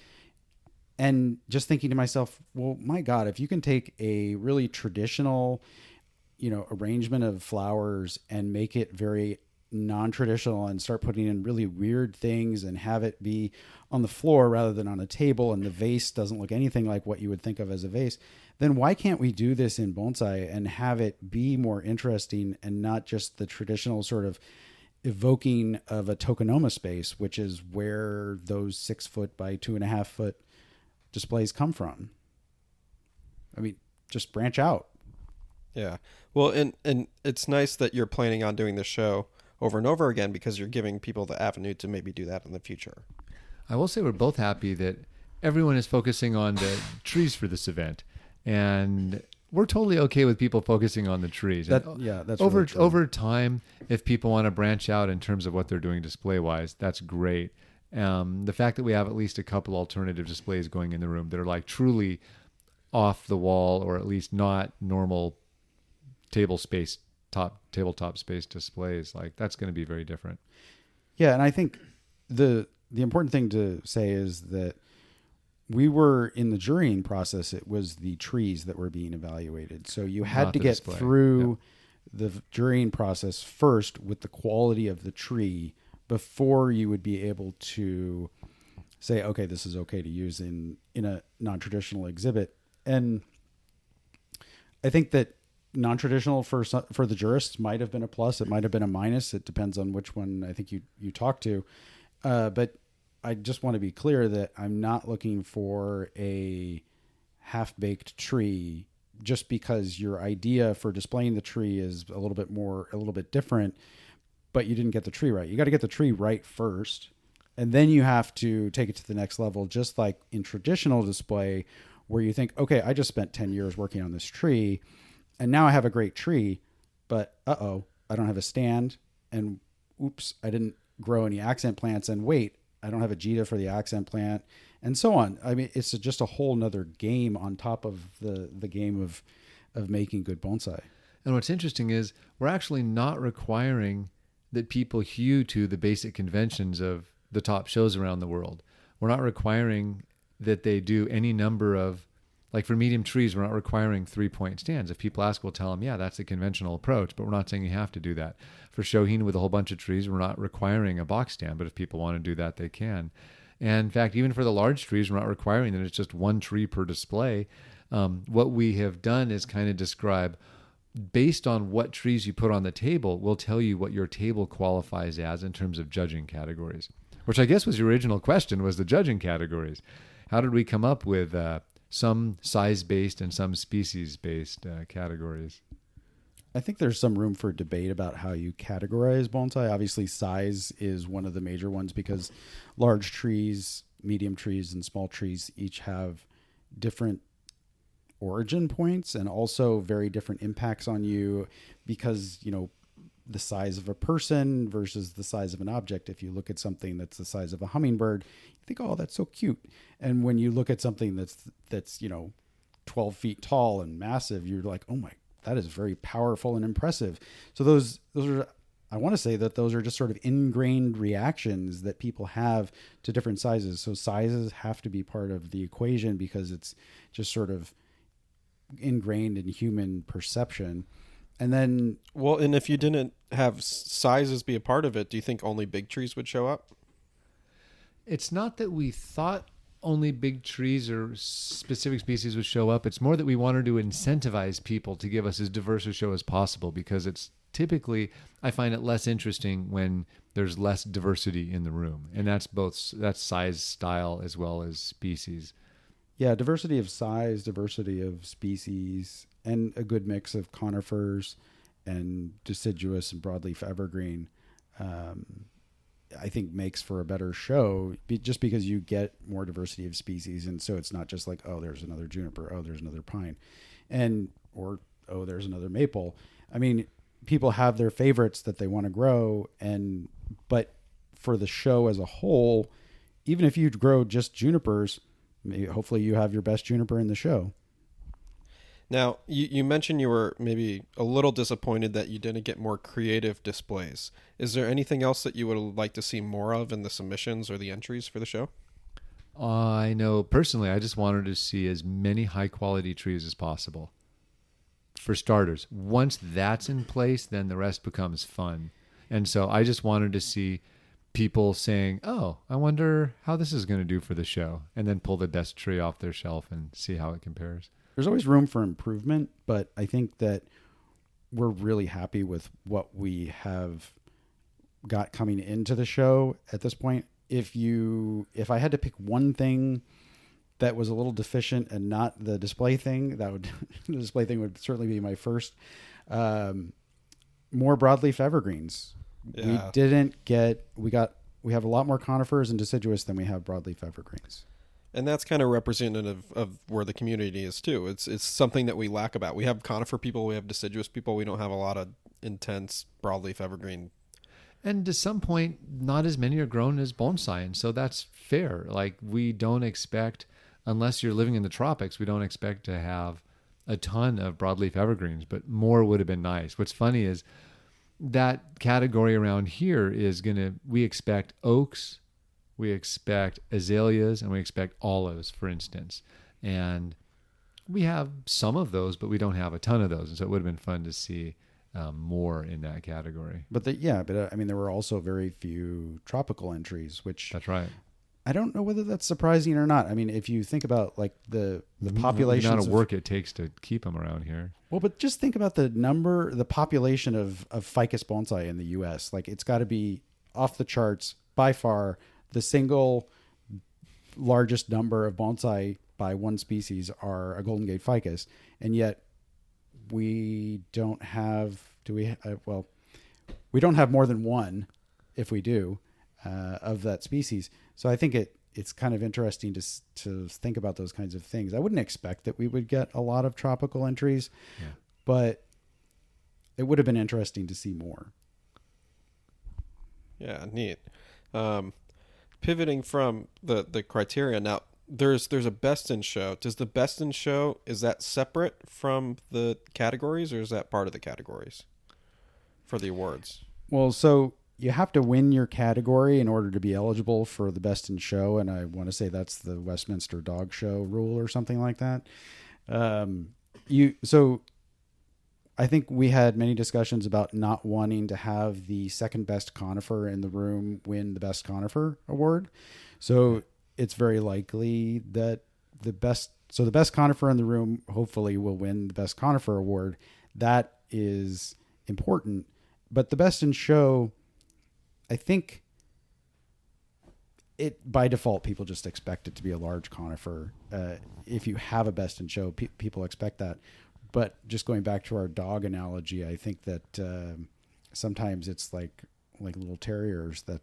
and just thinking to myself, well, my God, if you can take a really traditional, arrangement of flowers and make it very non-traditional and start putting in really weird things and have it be on the floor rather than on a table, and the vase doesn't look anything like what you would think of as a vase, then why can't we do this in bonsai and have it be more interesting and not just the traditional sort of evoking of a tokonoma space, which is where those 6 foot by 2.5 foot displays come from? I mean, just branch out. Yeah. Well, and it's nice that you're planning on doing this show over and over again, because you're giving people the avenue to maybe do that in the future. I will say we're both happy that everyone is focusing on the trees for this event, and we're totally okay with people focusing on the trees. That's over really true. Over time, if people want to branch out in terms of what they're doing display wise, that's great. The fact that we have at least a couple alternative displays going in the room that are like truly off the wall, or at least not normal tabletop space displays, like that's going to be very different. Yeah, and I think the important thing to say is that we were in the jurying process. It was the trees that were being evaluated. So you had to get through the jurying process first with the quality of the tree before you would be able to say, okay, this is okay to use in a non-traditional exhibit. And I think that non-traditional for the jurists might have been a plus. It might have been a minus. It depends on which one I think you talk to. But I just want to be clear that I'm not looking for a half-baked tree just because your idea for displaying the tree is a little bit different, but you didn't get the tree right. You got to get the tree right first, and then you have to take it to the next level, just like in traditional display where you think, okay, I just spent 10 years working on this tree, and now I have a great tree, but I don't have a stand, and oops, I didn't grow any accent plants, and wait, I don't have a Jita for the accent plant, and so on. I mean, it's just a whole nother game on top of the game of making good bonsai. And what's interesting is we're actually not requiring that people hew to the basic conventions of the top shows around the world. We're not requiring that they do any number of, like for medium trees, we're not requiring 3-point stands. If people ask, we'll tell them, yeah, that's the conventional approach, but we're not saying you have to do that. For Shohin with a whole bunch of trees, we're not requiring a box stand, but if people want to do that, they can. And in fact, even for the large trees, we're not requiring that it's just one tree per display. What we have done is kind of describe, based on what trees you put on the table, we'll tell you what your table qualifies as in terms of judging categories, which I guess was your original question, was the judging categories. How did we come up with some size-based and some species-based categories? I think there's some room for debate about how you categorize bonsai. Obviously, size is one of the major ones because large trees, medium trees, and small trees each have different origin points and also very different impacts on you because, the size of a person versus the size of an object. If you look at something that's the size of a hummingbird, you think, oh, that's so cute. And when you look at something that's 12 feet tall and massive, you're like, oh my, that is very powerful and impressive. So those are, I want to say that those are just sort of ingrained reactions that people have to different sizes. So sizes have to be part of the equation because it's just sort of ingrained in human perception. And then, well, and if you didn't have sizes be a part of it, do you think only big trees would show up? It's not that we thought only big trees or specific species would show up. It's more that we wanted to incentivize people to give us as diverse a show as possible because it's typically, I find it less interesting when there's less diversity in the room. And that's size, style, as well as species. Yeah, diversity of size, diversity of species, and a good mix of conifers and deciduous and broadleaf evergreen, I think makes for a better show just because you get more diversity of species. And so it's not just like, oh, there's another juniper, oh, there's another pine, or, oh, there's another maple. I mean, people have their favorites that they want to grow. But for the show as a whole, even if you grow just junipers, hopefully you have your best juniper in the show. Now, you mentioned you were maybe a little disappointed that you didn't get more creative displays. Is there anything else that you would like to see more of in the submissions or the entries for the show? I know personally, I just wanted to see as many high-quality trees as possible. For starters, once that's in place, then the rest becomes fun. And so I just wanted to see people saying, oh, I wonder how this is going to do for the show, and then pull the best tree off their shelf and see how it compares. There's always room for improvement, but I think that we're really happy with what we have got coming into the show at this point. If I had to pick one thing that was a little deficient and not the display thing, the display thing would certainly be my first. More broadleaf evergreens. Yeah. We have a lot more conifers and deciduous than we have broadleaf evergreens. And that's kind of representative of where the community is too. It's something that we lack about. We have conifer people, we have deciduous people. We don't have a lot of intense broadleaf evergreen. And to some point, not as many are grown as bonsai. And so that's fair. Like, we don't expect, unless you're living in the tropics, we don't expect to have a ton of broadleaf evergreens, but more would have been nice. What's funny is that category around here is we expect oaks, we expect azaleas, and we expect olives, for instance. And we have some of those, but we don't have a ton of those. And so it would have been fun to see more in that category. But I mean, there were also very few tropical entries, which That's right. I don't know whether that's surprising or not. I mean, if you think about like the population, the amount of work it takes to keep them around here. Well, but just think about the population of ficus bonsai in the U.S. Like, it's got to be off the charts by far. The single largest number of bonsai by one species are a Golden Gate ficus, and yet we don't have. We don't have more than one, if we do, of that species. So I think it's kind of interesting to think about those kinds of things. I wouldn't expect that we would get a lot of tropical entries, but it would have been interesting to see more. Yeah, neat. Pivoting from the criteria now, there's a best in show. Does the best in show, is that separate from the categories, or is that part of the categories for the awards? Well, so you have to win your category in order to be eligible for the best in show, and I want to say that's the Westminster Dog Show rule or something like that. So I think we had many discussions about not wanting to have the second best conifer in the room win the best conifer award. So it's very likely that the best conifer in the room hopefully will win the best conifer award. That is important. But the best in show, I think by default, people just expect it to be a large conifer. If you have a best in show, people expect that. But just going back to our dog analogy, I think that sometimes it's like little terriers that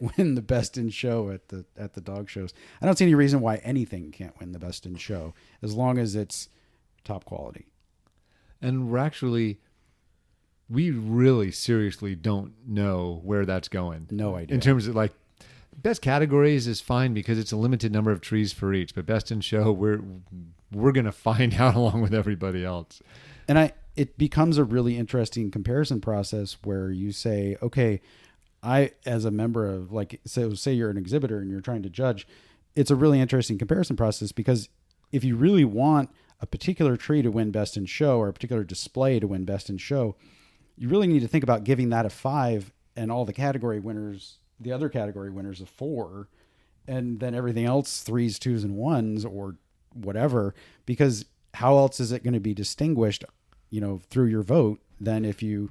win the best in show at the dog shows. I don't see any reason why anything can't win the best in show as long as it's top quality. And we really seriously don't know where that's going. No idea. In terms of like best categories is fine because it's a limited number of trees for each, but best in show, we're going to find out along with everybody else. And it becomes a really interesting comparison process where you say, okay, I, as a member of say you're an exhibitor and you're trying to judge, it's a really interesting comparison process because if you really want a particular tree to win best in show or a particular display to win best in show, you really need to think about giving that a 5 and all the category winners, the other category winners, a 4, and then everything else 3s, 2s, and 1s or whatever, because how else is it going to be distinguished, through your vote than if you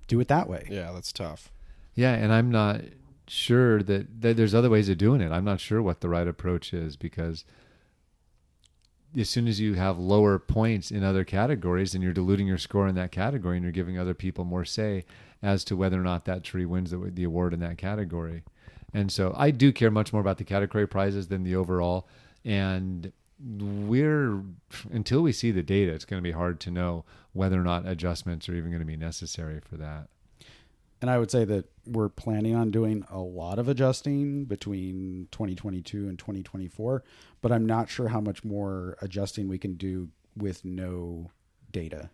do it that way? Yeah, that's tough. Yeah, and I'm not sure that there's other ways of doing it. I'm not sure what the right approach is because as soon as you have lower points in other categories, then you're diluting your score in that category and you're giving other people more say as to whether or not that tree wins the award in that category. And so I do care much more about the category prizes than the overall. And until we see the data, it's going to be hard to know whether or not adjustments are even going to be necessary for that. And I would say that we're planning on doing a lot of adjusting between 2022 and 2024, but I'm not sure how much more adjusting we can do with no data.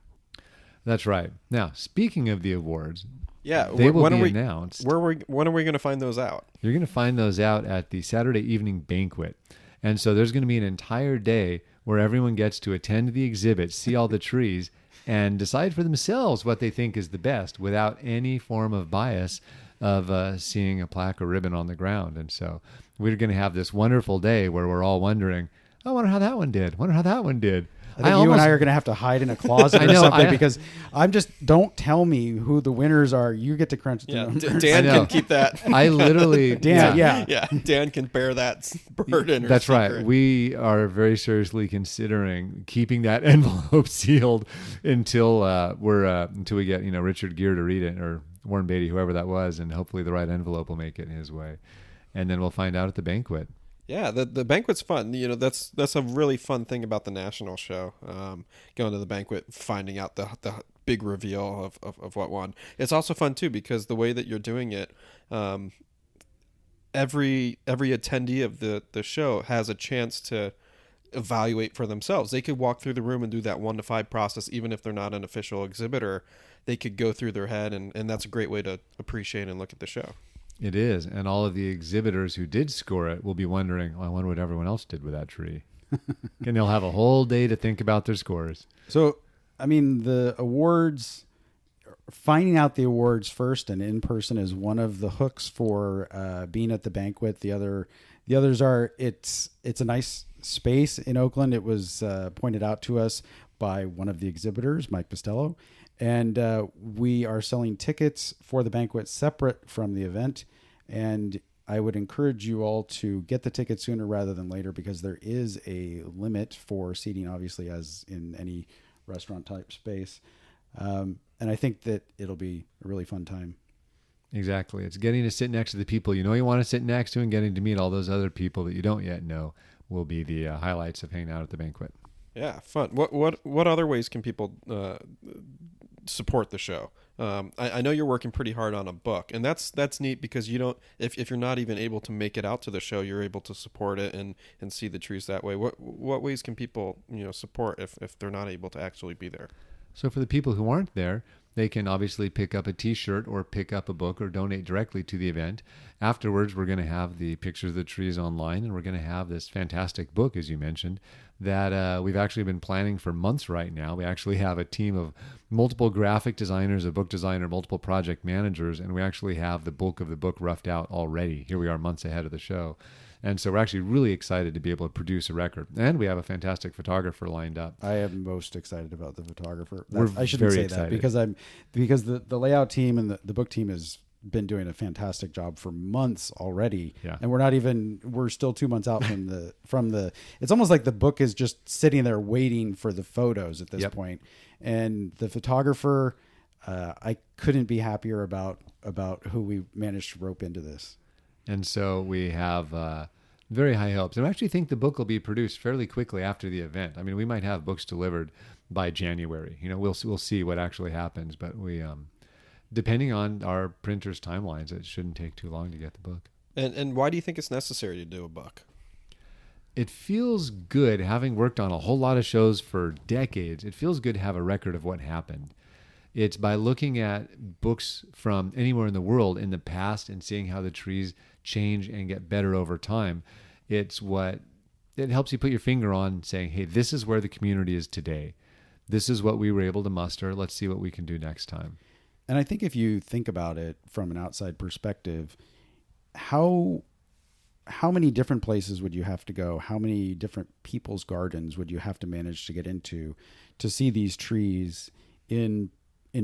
That's right. Now, speaking of the awards, yeah, they will be announced. When are we going to find those out? You're going to find those out at the Saturday evening banquet. And so there's going to be an entire day where everyone gets to attend the exhibit, see all the trees, and decide for themselves what they think is the best without any form of bias of seeing a plaque or ribbon on the ground. And so we're going to have this wonderful day where we're all wondering, I wonder how that one did. Wonder how that one did. I think you and I are going to have to hide in a closet or something because don't tell me who the winners are. You get to crunch the numbers. Dan can keep that. I literally... Dan, yeah. Dan can bear that burden. That's right. We are very seriously considering keeping that envelope sealed until we get Richard Gere to read it, or Warren Beatty, whoever that was, and hopefully the right envelope will make it his way. And then we'll find out at the banquet. Yeah, the banquet's fun. That's a really fun thing about the national show. Going to the banquet, finding out the big reveal of what won. It's also fun too because the way that you're doing it, every attendee of the show has a chance to evaluate for themselves. They could walk through the room and do that 1 to 5 process, even if they're not an official exhibitor. They could go through their head, and that's a great way to appreciate and look at the show. It is, and all of the exhibitors who did score it will be wondering, I wonder what everyone else did with that tree. And they'll have a whole day to think about their scores. So, I mean, the awards, finding out the awards first and in person is one of the hooks for being at the banquet. The others are, it's a nice space in Oakland. It was pointed out to us by one of the exhibitors, Mike Costello, and we are selling tickets for the banquet separate from the event. And I would encourage you all to get the tickets sooner rather than later, because there is a limit for seating, obviously, as in any restaurant type space. And I think that it'll be a really fun time. Exactly. It's getting to sit next to the people you want to sit next to, and getting to meet all those other people that you don't yet know will be the highlights of hanging out at the banquet. Yeah, fun. What other ways can people support the show? I know you're working pretty hard on a book, and that's neat because you don't, if you're not even able to make it out to the show, you're able to support it and see the trees that way. What ways can people support if they're not able to actually be there? So for the people who aren't there, they can obviously pick up a t-shirt or pick up a book or donate directly to the event. Afterwards, we're going to have the pictures of the trees online, and we're going to have this fantastic book, as you mentioned, that we've actually been planning for months right now. We actually have a team of multiple graphic designers, a book designer, multiple project managers, and we actually have the bulk of the book roughed out already. Here we are months ahead of the show. And so we're actually really excited to be able to produce a record. And we have a fantastic photographer lined up. I am most excited about the photographer. I shouldn't say excited. that because the layout team and the book team has been doing a fantastic job for months already. Yeah. And we're still 2 months out from the it's almost like the book is just sitting there waiting for the photos at this point. And the photographer, I couldn't be happier about who we managed to rope into this. And so we have very high hopes. And I actually think the book will be produced fairly quickly after the event. I mean, we might have books delivered by January. We'll see what actually happens. But we, depending on our printers' timelines, it shouldn't take too long to get the book. And why do you think it's necessary to do a book? It feels good, having worked on a whole lot of shows for decades, it feels good to have a record of what happened. It's by looking at books from anywhere in the world in the past and seeing how the trees change and get better over time. It helps you put your finger on saying, hey, this is where the community is today. This is what we were able to muster. Let's see what we can do next time. And I think if you think about it from an outside perspective, how many different places would you have to go? How many different people's gardens would you have to manage to get into to see these trees in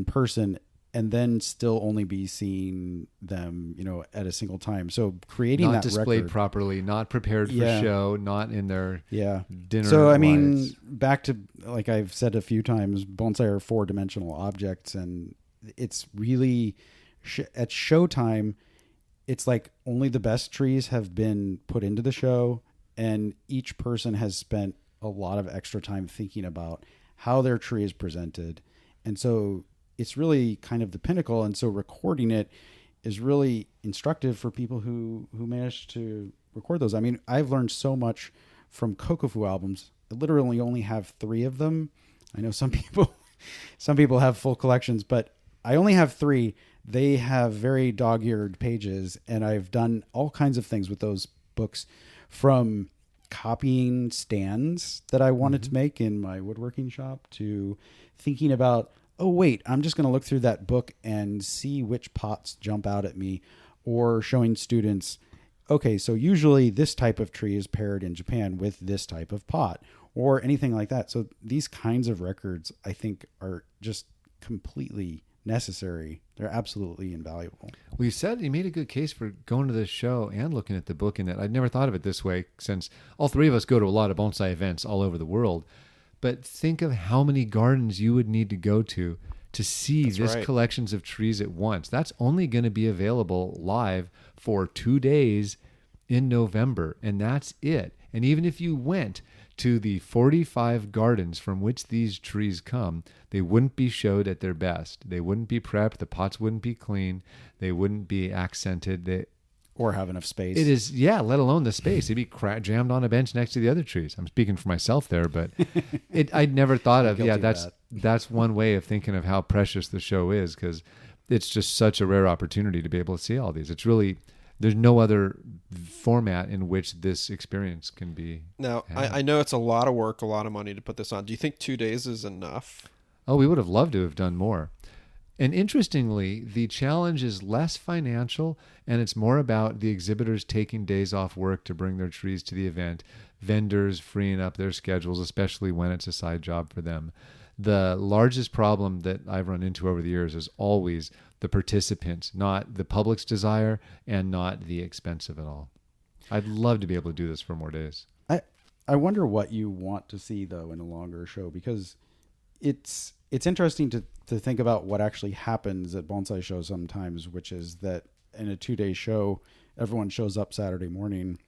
person, and then still only be seeing them, at a single time? So creating not that displayed record, properly, not prepared for show, not in their dinner. So I lights. mean, back to, like I've said a few times, bonsai are 4-dimensional objects, and it's really at showtime. It's like only the best trees have been put into the show, and each person has spent a lot of extra time thinking about how their tree is presented. And so it's really kind of the pinnacle. And so recording it is really instructive for people who manage to record those. I mean, I've learned so much from Kokofu albums. I literally only have 3 of them. I know some people have full collections, but I only have 3. They have very dog-eared pages, and I've done all kinds of things with those books, from copying stands that I wanted to make in my woodworking shop to thinking about, oh, wait, I'm just going to look through that book and see which pots jump out at me, or showing students, okay, so usually this type of tree is paired in Japan with this type of pot, or anything like that. So these kinds of records, I think, are just completely necessary. They're absolutely invaluable. Well, you made a good case for going to the show and looking at the book, in that I'd never thought of it this way, since all 3 of us go to a lot of bonsai events all over the world. But think of how many gardens you would need to go to see this collections of trees at once. That's only going to be available live for 2 days in November, and that's it. And even if you went to the 45 gardens from which these trees come, they wouldn't be showed at their best. They wouldn't be prepped. The pots wouldn't be clean. They wouldn't be accented. Or have enough space. It is, yeah, let alone the space. It'd be jammed on a bench next to the other trees. I'm speaking for myself there, but I'd never thought of, that's one way of thinking of how precious the show is, because it's just such a rare opportunity to be able to see all these. It's really, there's no other format in which this experience can be. Now, I know it's a lot of work, a lot of money to put this on. Do you think 2 days is enough? Oh, we would have loved to have done more. And interestingly, the challenge is less financial, and it's more about the exhibitors taking days off work to bring their trees to the event, vendors freeing up their schedules, especially when it's a side job for them. The largest problem that I've run into over the years is always the participants, not the public's desire and not the expense of it all. I'd love to be able to do this for more days. I wonder what you want to see, though, in a longer show, because it's interesting to think about what actually happens at bonsai shows sometimes, which is that in a 2-day show, everyone shows up Saturday morning,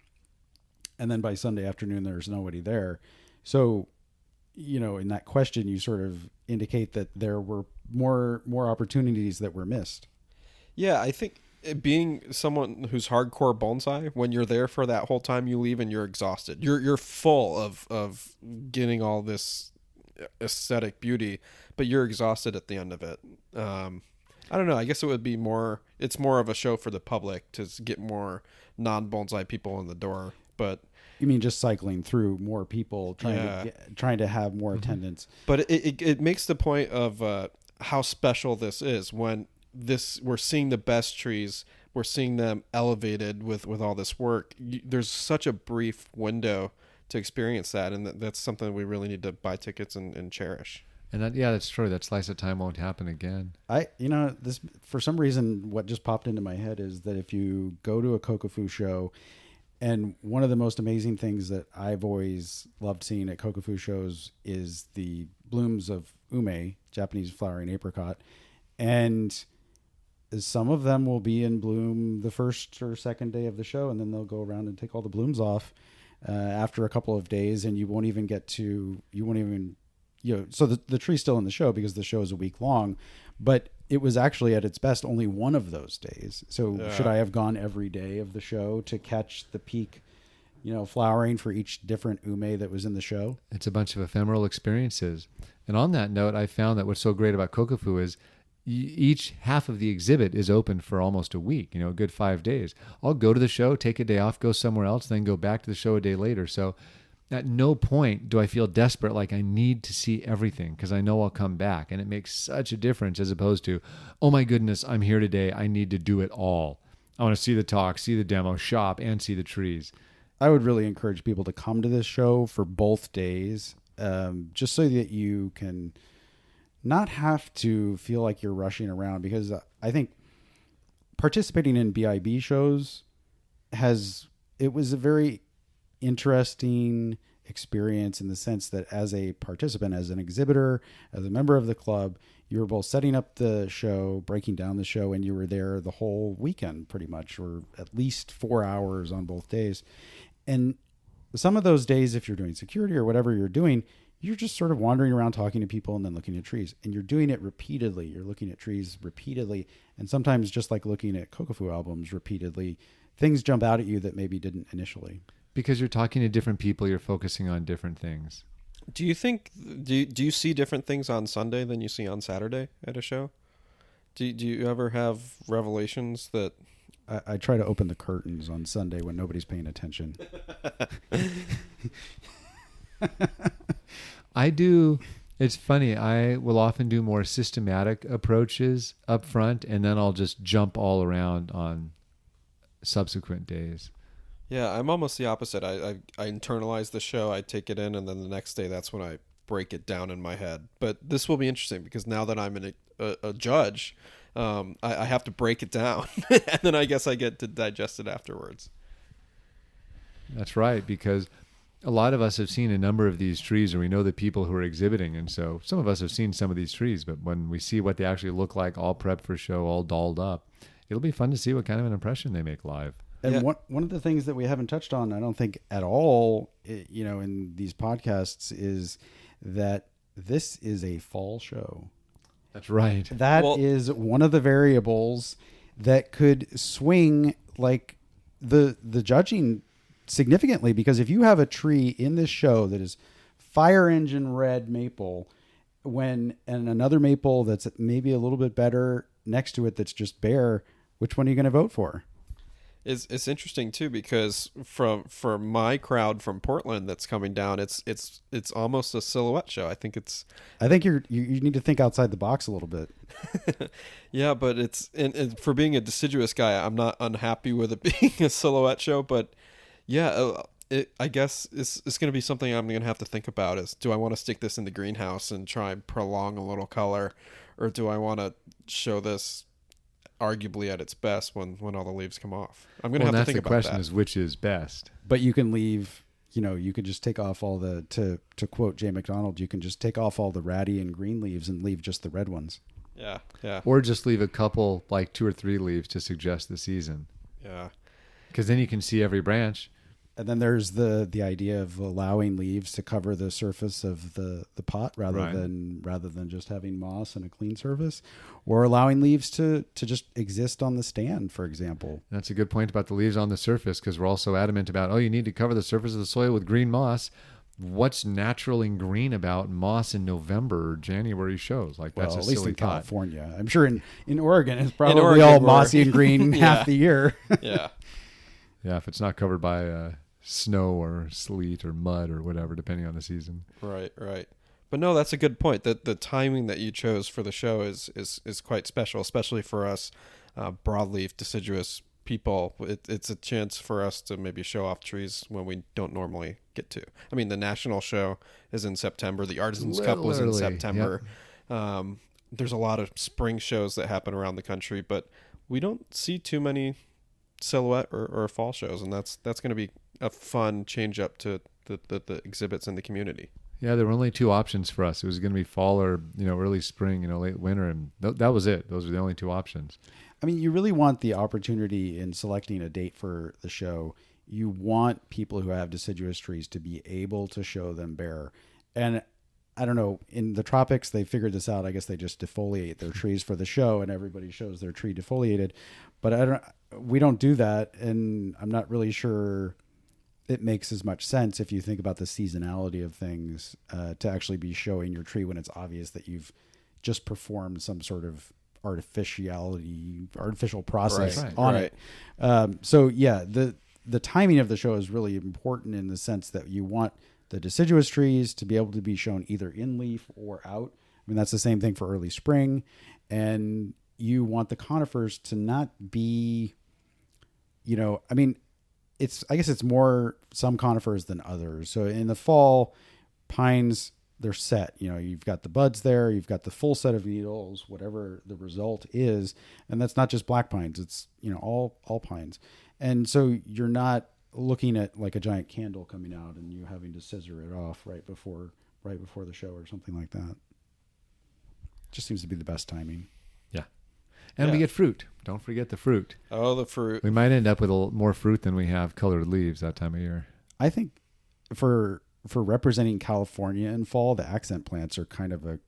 and then by Sunday afternoon, there's nobody there. So, in that question, you sort of indicate that there were more opportunities that were missed. Yeah, I think being someone who's hardcore bonsai, when you're there for that whole time, you leave and you're exhausted. You're full of getting all this aesthetic beauty, but you're exhausted at the end of it. I don't know. I guess it's more of a show for the public to get more non-bonsai people in the door. But you mean just cycling through more people, trying to have more attendance? But it makes the point of how special this is when we're seeing the best trees. We're seeing them elevated with all this work. There's such a brief window to experience that, and that's something we really need to buy tickets and cherish. And that's true. That slice of time won't happen again. This, for some reason, what just popped into my head is that if you go to a Kokofu show, and one of the most amazing things that I've always loved seeing at Kokofu shows is the blooms of ume, Japanese flowering apricot, and some of them will be in bloom the first or second day of the show, and then they'll go around and take all the blooms off after a couple of days, and so the tree's still in the show because the show is a week long, but it was actually at its best only one of those days. So should I have gone every day of the show to catch the peak, flowering for each different ume that was in the show? It's a bunch of ephemeral experiences. And on that note, I found that what's so great about Kokofu is each half of the exhibit is open for almost a week, a good 5 days. I'll go to the show, take a day off, go somewhere else, then go back to the show a day later. So at no point do I feel desperate, like I need to see everything, because I know I'll come back. And it makes such a difference as opposed to, oh my goodness, I'm here today, I need to do it all. I want to see the talk, see the demo, shop, and see the trees. I would really encourage people to come to this show for both days, just so that you can not have to feel like you're rushing around, because I think participating in BIB shows was a very interesting experience in the sense that as a participant, as an exhibitor, as a member of the club, you were both setting up the show, breaking down the show, and you were there the whole weekend pretty much, or at least 4 hours on both days. And some of those days, if you're doing security or whatever you're doing, you're just sort of wandering around talking to people and then looking at trees, and you're doing it repeatedly. You're looking at trees repeatedly. And sometimes, just like looking at Kokofu albums repeatedly, things jump out at you that maybe didn't initially. Because you're talking to different people, you're focusing on different things. Do you you see different things on Sunday than you see on Saturday at a show? Do you ever have revelations that... I try to open the curtains on Sunday when nobody's paying attention. I do. It's funny. I will often do more systematic approaches up front, and then I'll just jump all around on subsequent days. Yeah, I'm almost the opposite. I internalize the show, I take it in, and then the next day, that's when I break it down in my head. But this will be interesting because now that I'm a judge, I have to break it down, and then I guess I get to digest it afterwards. That's right, because a lot of us have seen a number of these trees, and we know the people who are exhibiting, and so some of us have seen some of these trees, but when we see what they actually look like, all prepped for show, all dolled up, it'll be fun to see what kind of an impression they make live. And Yeah. one of the things that we haven't touched on, I don't think at all, in these podcasts, is that this is a fall show. That's right. That is one of the variables that could swing like the judging significantly, because if you have a tree in this show that is fire engine red maple and another maple that's maybe a little bit better next to it that's just bare, which one are you going to vote for? It's interesting too, because for my crowd from Portland that's coming down, it's almost a silhouette show. I think you need to think outside the box a little bit. Yeah, but and for being a deciduous guy, I'm not unhappy with it being a silhouette show. But yeah, I guess it's going to be something I'm going to have to think about. Is, do I want to stick this in the greenhouse and try and prolong a little color, or do I want to show this arguably at its best when all the leaves come off? I'm going to have to think about that. The question is, which is best? But you can leave, you could just take off all the, to quote Jay McDonald, you can just take off all the ratty and green leaves and leave just the red ones. Yeah, yeah. Or just leave a couple, like 2 or 3 leaves to suggest the season. Yeah. Because then you can see every branch. And then there's the idea of allowing leaves to cover the surface of the pot rather than just having moss and a clean surface, or allowing leaves to just exist on the stand, for example. That's a good point about the leaves on the surface, because we're also adamant about, you need to cover the surface of the soil with green moss. What's natural and green about moss in November or January shows? Like, that's at a least silly in thought. California. I'm sure in Oregon it's probably Oregon, all mossy and green half the year. Yeah. Yeah, if it's not covered by snow or sleet or mud or whatever, depending on the season. Right. But no, that's a good point. That the timing that you chose for the show is quite special, especially for us broadleaf deciduous people. It's a chance for us to maybe show off trees when we don't normally get to. I mean, the national show is in September. The Artisans Cup was in September. Yep. There's a lot of spring shows that happen around the country, but we don't see too many silhouette or fall shows, and that's going to be a fun change up to the exhibits in the community. Yeah, there were only 2 options for us. It was going to be fall or early spring, late winter, and that was it. Those were the only 2 options. I mean, you really want the opportunity in selecting a date for the show. You want people who have deciduous trees to be able to show them bare. And I don't know, in the tropics, they figured this out. I guess they just defoliate their trees for the show, and everybody shows their tree defoliated. But we don't do that, and I'm not really sure it makes as much sense if you think about the seasonality of things to actually be showing your tree when it's obvious that you've just performed some sort of artificial process on it. So yeah, the timing of the show is really important in the sense that you want the deciduous trees to be able to be shown either in leaf or out. I mean, that's the same thing for early spring. And you want the conifers to not be, I guess it's more some conifers than others. So in the fall, pines, they're set. You've got the buds there, you've got the full set of needles, whatever the result is. And that's not just black pines, it's, all pines. And so you're not looking at like a giant candle coming out and you having to scissor it off right before the show or something like that. Just seems to be the best timing. Yeah. And we get fruit. Don't forget the fruit. Oh, the fruit. We might end up with more fruit than we have colored leaves that time of year. I think for representing California in fall, the accent plants are kind of a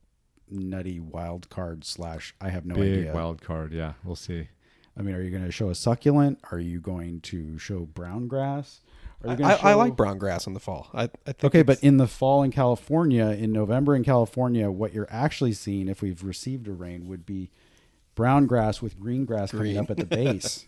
nutty wild card / I have no idea. Big wild card, yeah. We'll see. I mean, are you going to show a succulent? Are you going to show brown grass? I like brown grass in the fall. I think okay, but in the fall in California, in November in California, what you're actually seeing if we've received a rain would be brown grass with green grass coming up at the base.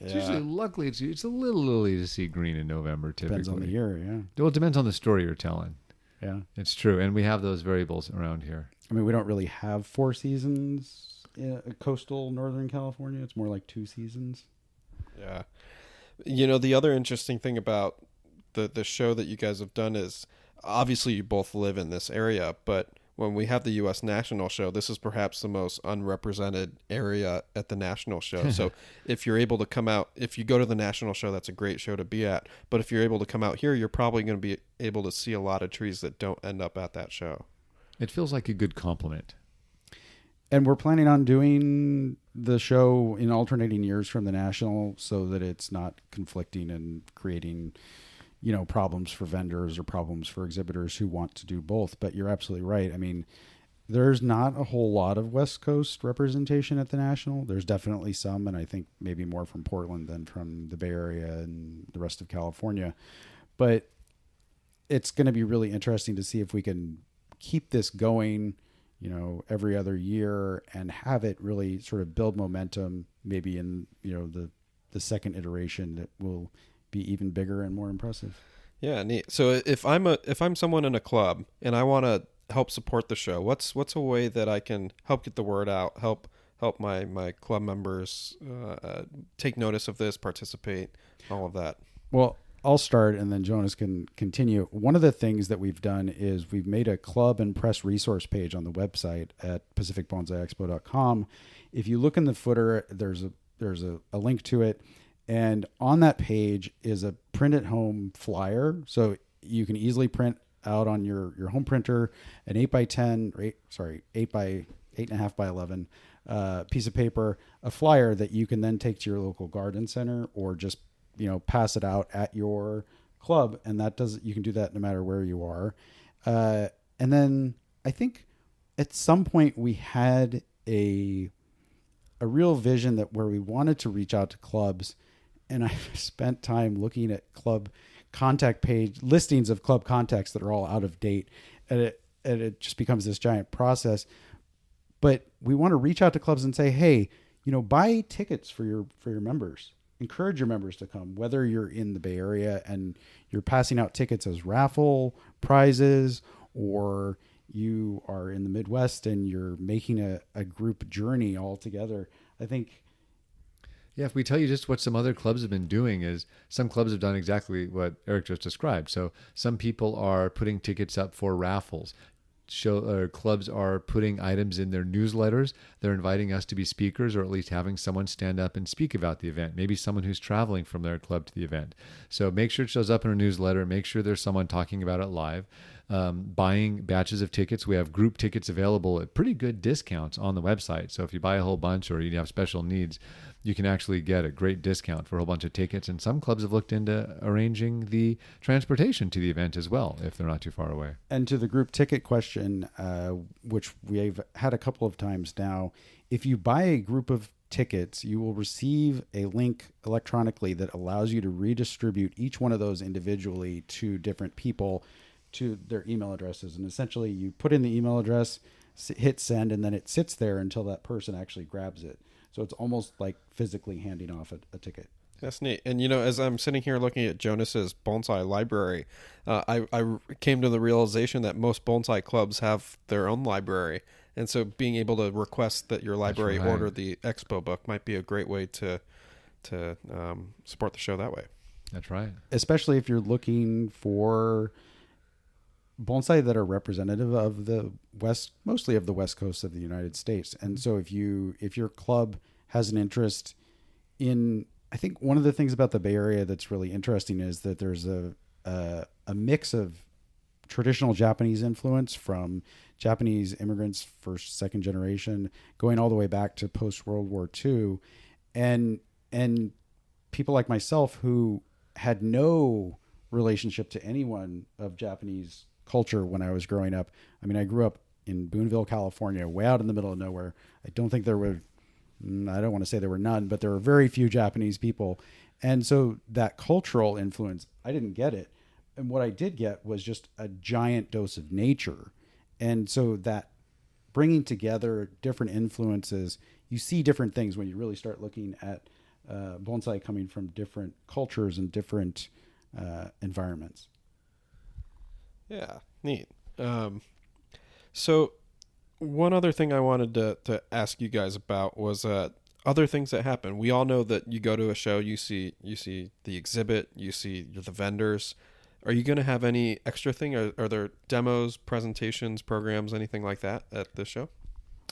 It's usually, luckily, it's a little early to see green in November, typically. Depends on the year, yeah. Well, it depends on the story you're telling. Yeah. It's true, and we have those variables around here. I mean, we don't really have 4 seasons in coastal Northern California. It's more like 2 seasons. Yeah. The other interesting thing about the show that you guys have done is, obviously you both live in this area, but when we have the U.S. National Show, this is perhaps the most unrepresented area at the National Show. So if you're able to come out, if you go to the National Show, that's a great show to be at. But if you're able to come out here, you're probably going to be able to see a lot of trees that don't end up at that show. It feels like a good compliment. And we're planning on doing the show in alternating years from the national so that it's not conflicting and creating, problems for vendors or problems for exhibitors who want to do both. But you're absolutely right. I mean, there's not a whole lot of West Coast representation at the national. There's definitely some, and I think maybe more from Portland than from the Bay Area and the rest of California. But it's going to be really interesting to see if we can keep this going, every other year and have it really sort of build momentum, maybe in, the second iteration that will be even bigger and more impressive. Yeah, neat. So if I'm someone in a club and I want to help support the show, what's a way that I can help get the word out, help my club members take notice of this, participate, all of that? Well, I'll start and then Jonas can continue. One of the things that we've done is we've made a club and press resource page on the website at pacificbonsaiexpo.com. If you look in the footer, there's a link to it. And on that page is a print at home flyer. So you can easily print out on your home printer an 8 by 8.5 by 11 piece of paper, a flyer that you can then take to your local garden center or just pass it out at your club. And you can do that no matter where you are. And then I think at some point we had a real vision that where we wanted to reach out to clubs. And I spent time looking at club contact page listings of club contacts that are all out of date. And it just becomes this giant process. But we want to reach out to clubs and say, hey, buy tickets for your members. Encourage your members to come, whether you're in the Bay Area and you're passing out tickets as raffle prizes, or you are in the Midwest and you're making a group journey all together. I think. Yeah, if we tell you just what some other clubs have been doing is some clubs have done exactly what Eric just described. So some people are putting tickets up for raffles. Clubs are putting items in their newsletters. They're inviting us to be speakers, or at least having someone stand up and speak about the event. Maybe someone who's traveling from their club to the event. So make sure it shows up in a newsletter. Make sure there's someone talking about it live. Buying batches of tickets. We have group tickets available at pretty good discounts on the website. So if you buy a whole bunch or you have special needs, you can actually get a great discount for a whole bunch of tickets. And some clubs have looked into arranging the transportation to the event as well, if they're not too far away. And to the group ticket question, which we've had a couple of times now, if you buy a group of tickets, you will receive a link electronically that allows you to redistribute each one of those individually to different people to their email addresses. And essentially you put in the email address, hit send, and then it sits there until that person actually grabs it. So it's almost like physically handing off a ticket. That's neat. And, as I'm sitting here looking at Jonas's bonsai library, I came to the realization that most bonsai clubs have their own library. And so being able to request that your library order the expo book might be a great way to support the show that way. That's right. Especially if you're looking for bonsai that are representative of the mostly of the West Coast of the United States. And so if your club has an interest in, I think one of the things about the Bay Area that's really interesting is that there's a mix of traditional Japanese influence from Japanese immigrants, first, second generation, going all the way back to post World War II, and people like myself who had no relationship to anyone of Japanese culture when I was growing up. I mean, I grew up in Boonville, California, way out in the middle of nowhere. I don't want to say there were none, but there were very few Japanese people. And so that cultural influence, I didn't get it. And what I did get was just a giant dose of nature. And so that bringing together different influences, you see different things when you really start looking at bonsai coming from different cultures and different environments. Yeah, neat. So one other thing I wanted to ask you guys about was other things that happen. We all know that you go to a show, you see the exhibit, you see the vendors. Are you going to have any extra thing? Are there demos, presentations, programs, anything like that at the show?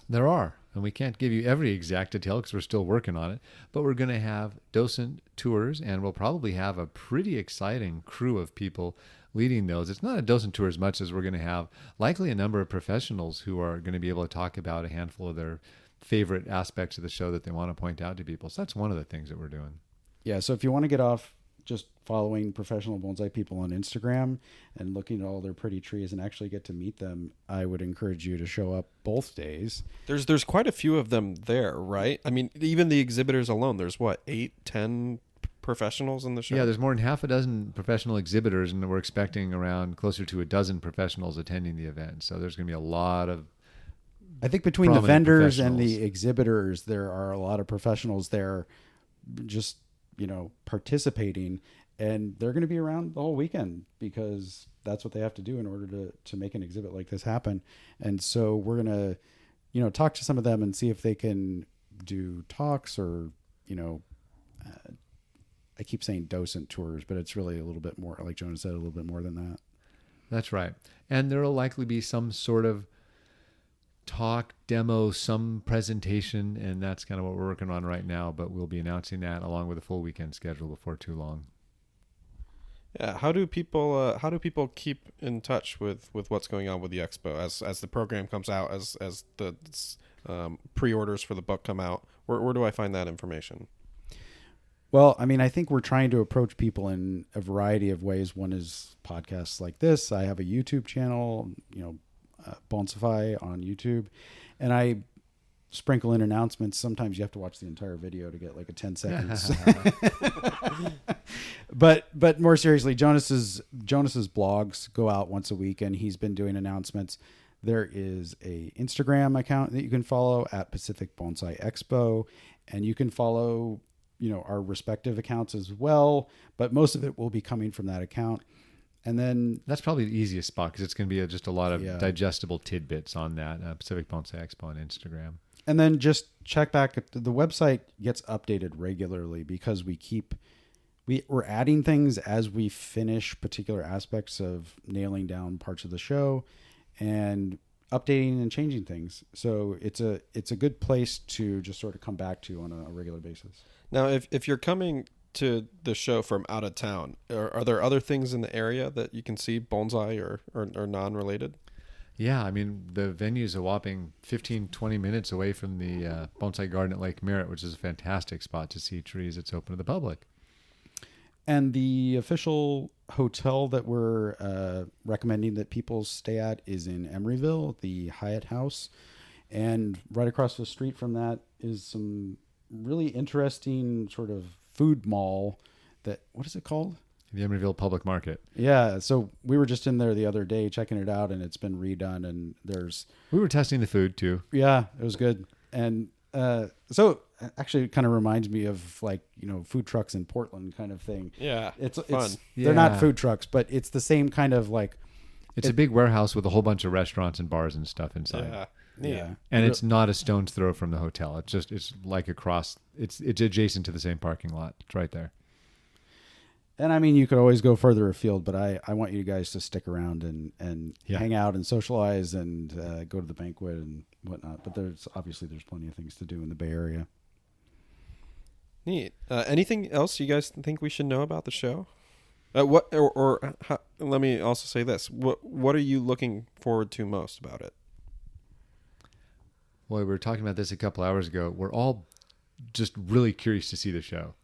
There are, and we can't give you every exact detail because we're still working on it, but we're going to have docent tours, and we'll probably have a pretty exciting crew of people leading those. It's not a docent tour as much as we're going to have likely a number of professionals who are going to be able to talk about a handful of their favorite aspects of the show that they want to point out to people. So that's one of the things that we're doing. Yeah. So if you want to get off just following professional bonsai people on Instagram and looking at all their pretty trees and actually get to meet them, I would encourage you to show up both days. There's quite a few of them there, right? I mean, even the exhibitors alone, there's what, 8-10 professionals in the show? Yeah, there's more than half a dozen professional exhibitors, and we're expecting around closer to a dozen professionals attending the event. So there's going to be a lot of I think between the prominent vendors and professionals. the exhibitors, there are a lot of professionals there just, participating, and they're going to be around the whole weekend because that's what they have to do in order to make an exhibit like this happen. And so we're going to, talk to some of them and see if they can do talks or, I keep saying docent tours, but it's really a little bit more, like Jonas said, a little bit more than that. That's right. And there will likely be some sort of talk, demo, some presentation, and that's kind of what we're working on right now, but we'll be announcing that along with a full weekend schedule before too long. Yeah, how do people keep in touch with what's going on with the expo as the program comes out, as the pre-orders for the book come out? Where do I find that information? Well, I mean, I think we're trying to approach people in a variety of ways. One is podcasts like this. I have a YouTube channel, Bonsai on YouTube, and I sprinkle in announcements. Sometimes you have to watch the entire video to get like a 10 seconds. But more seriously, Jonas's blogs go out once a week, and he's been doing announcements. There is a Instagram account that you can follow at Pacific Bonsai Expo, and you can follow our respective accounts as well, but most of it will be coming from that account. And then that's probably the easiest spot because it's going to be just a lot of digestible tidbits on that Pacific Bonsai Expo on Instagram. And then just check back. The website gets updated regularly because we're adding things as we finish particular aspects of nailing down parts of the show and updating and changing things. So it's a good place to just sort of come back to on a regular basis. Now, if you're coming to the show from out of town, are there other things in the area that you can see bonsai or non-related? Yeah, I mean, the venue's a whopping 15, 20 minutes away from the bonsai garden at Lake Merritt, which is a fantastic spot to see trees. It's open to the public. And the official hotel that we're recommending that people stay at is in Emeryville, the Hyatt House. And right across the street from that is some really interesting sort of food mall what is it called? The Emeryville Public Market. Yeah. So we were just in there the other day checking it out, and it's been redone, and we were testing the food too. Yeah, it was good. And so actually it kind of reminds me of food trucks in Portland kind of thing. Yeah. It's fun. They're not food trucks, but it's the same kind of it's a big warehouse with a whole bunch of restaurants and bars and stuff inside. Yeah. Yeah. And it's not a stone's throw from the hotel. It's like it's adjacent to the same parking lot. It's right there. And I mean, you could always go further afield, but I want you guys to stick around and hang out and socialize and go to the banquet and whatnot. But there's plenty of things to do in the Bay Area. Neat. Anything else you guys think we should know about the show? Let me also say this. What are you looking forward to most about it? Well, we were talking about this a couple hours ago. We're all just really curious to see the show.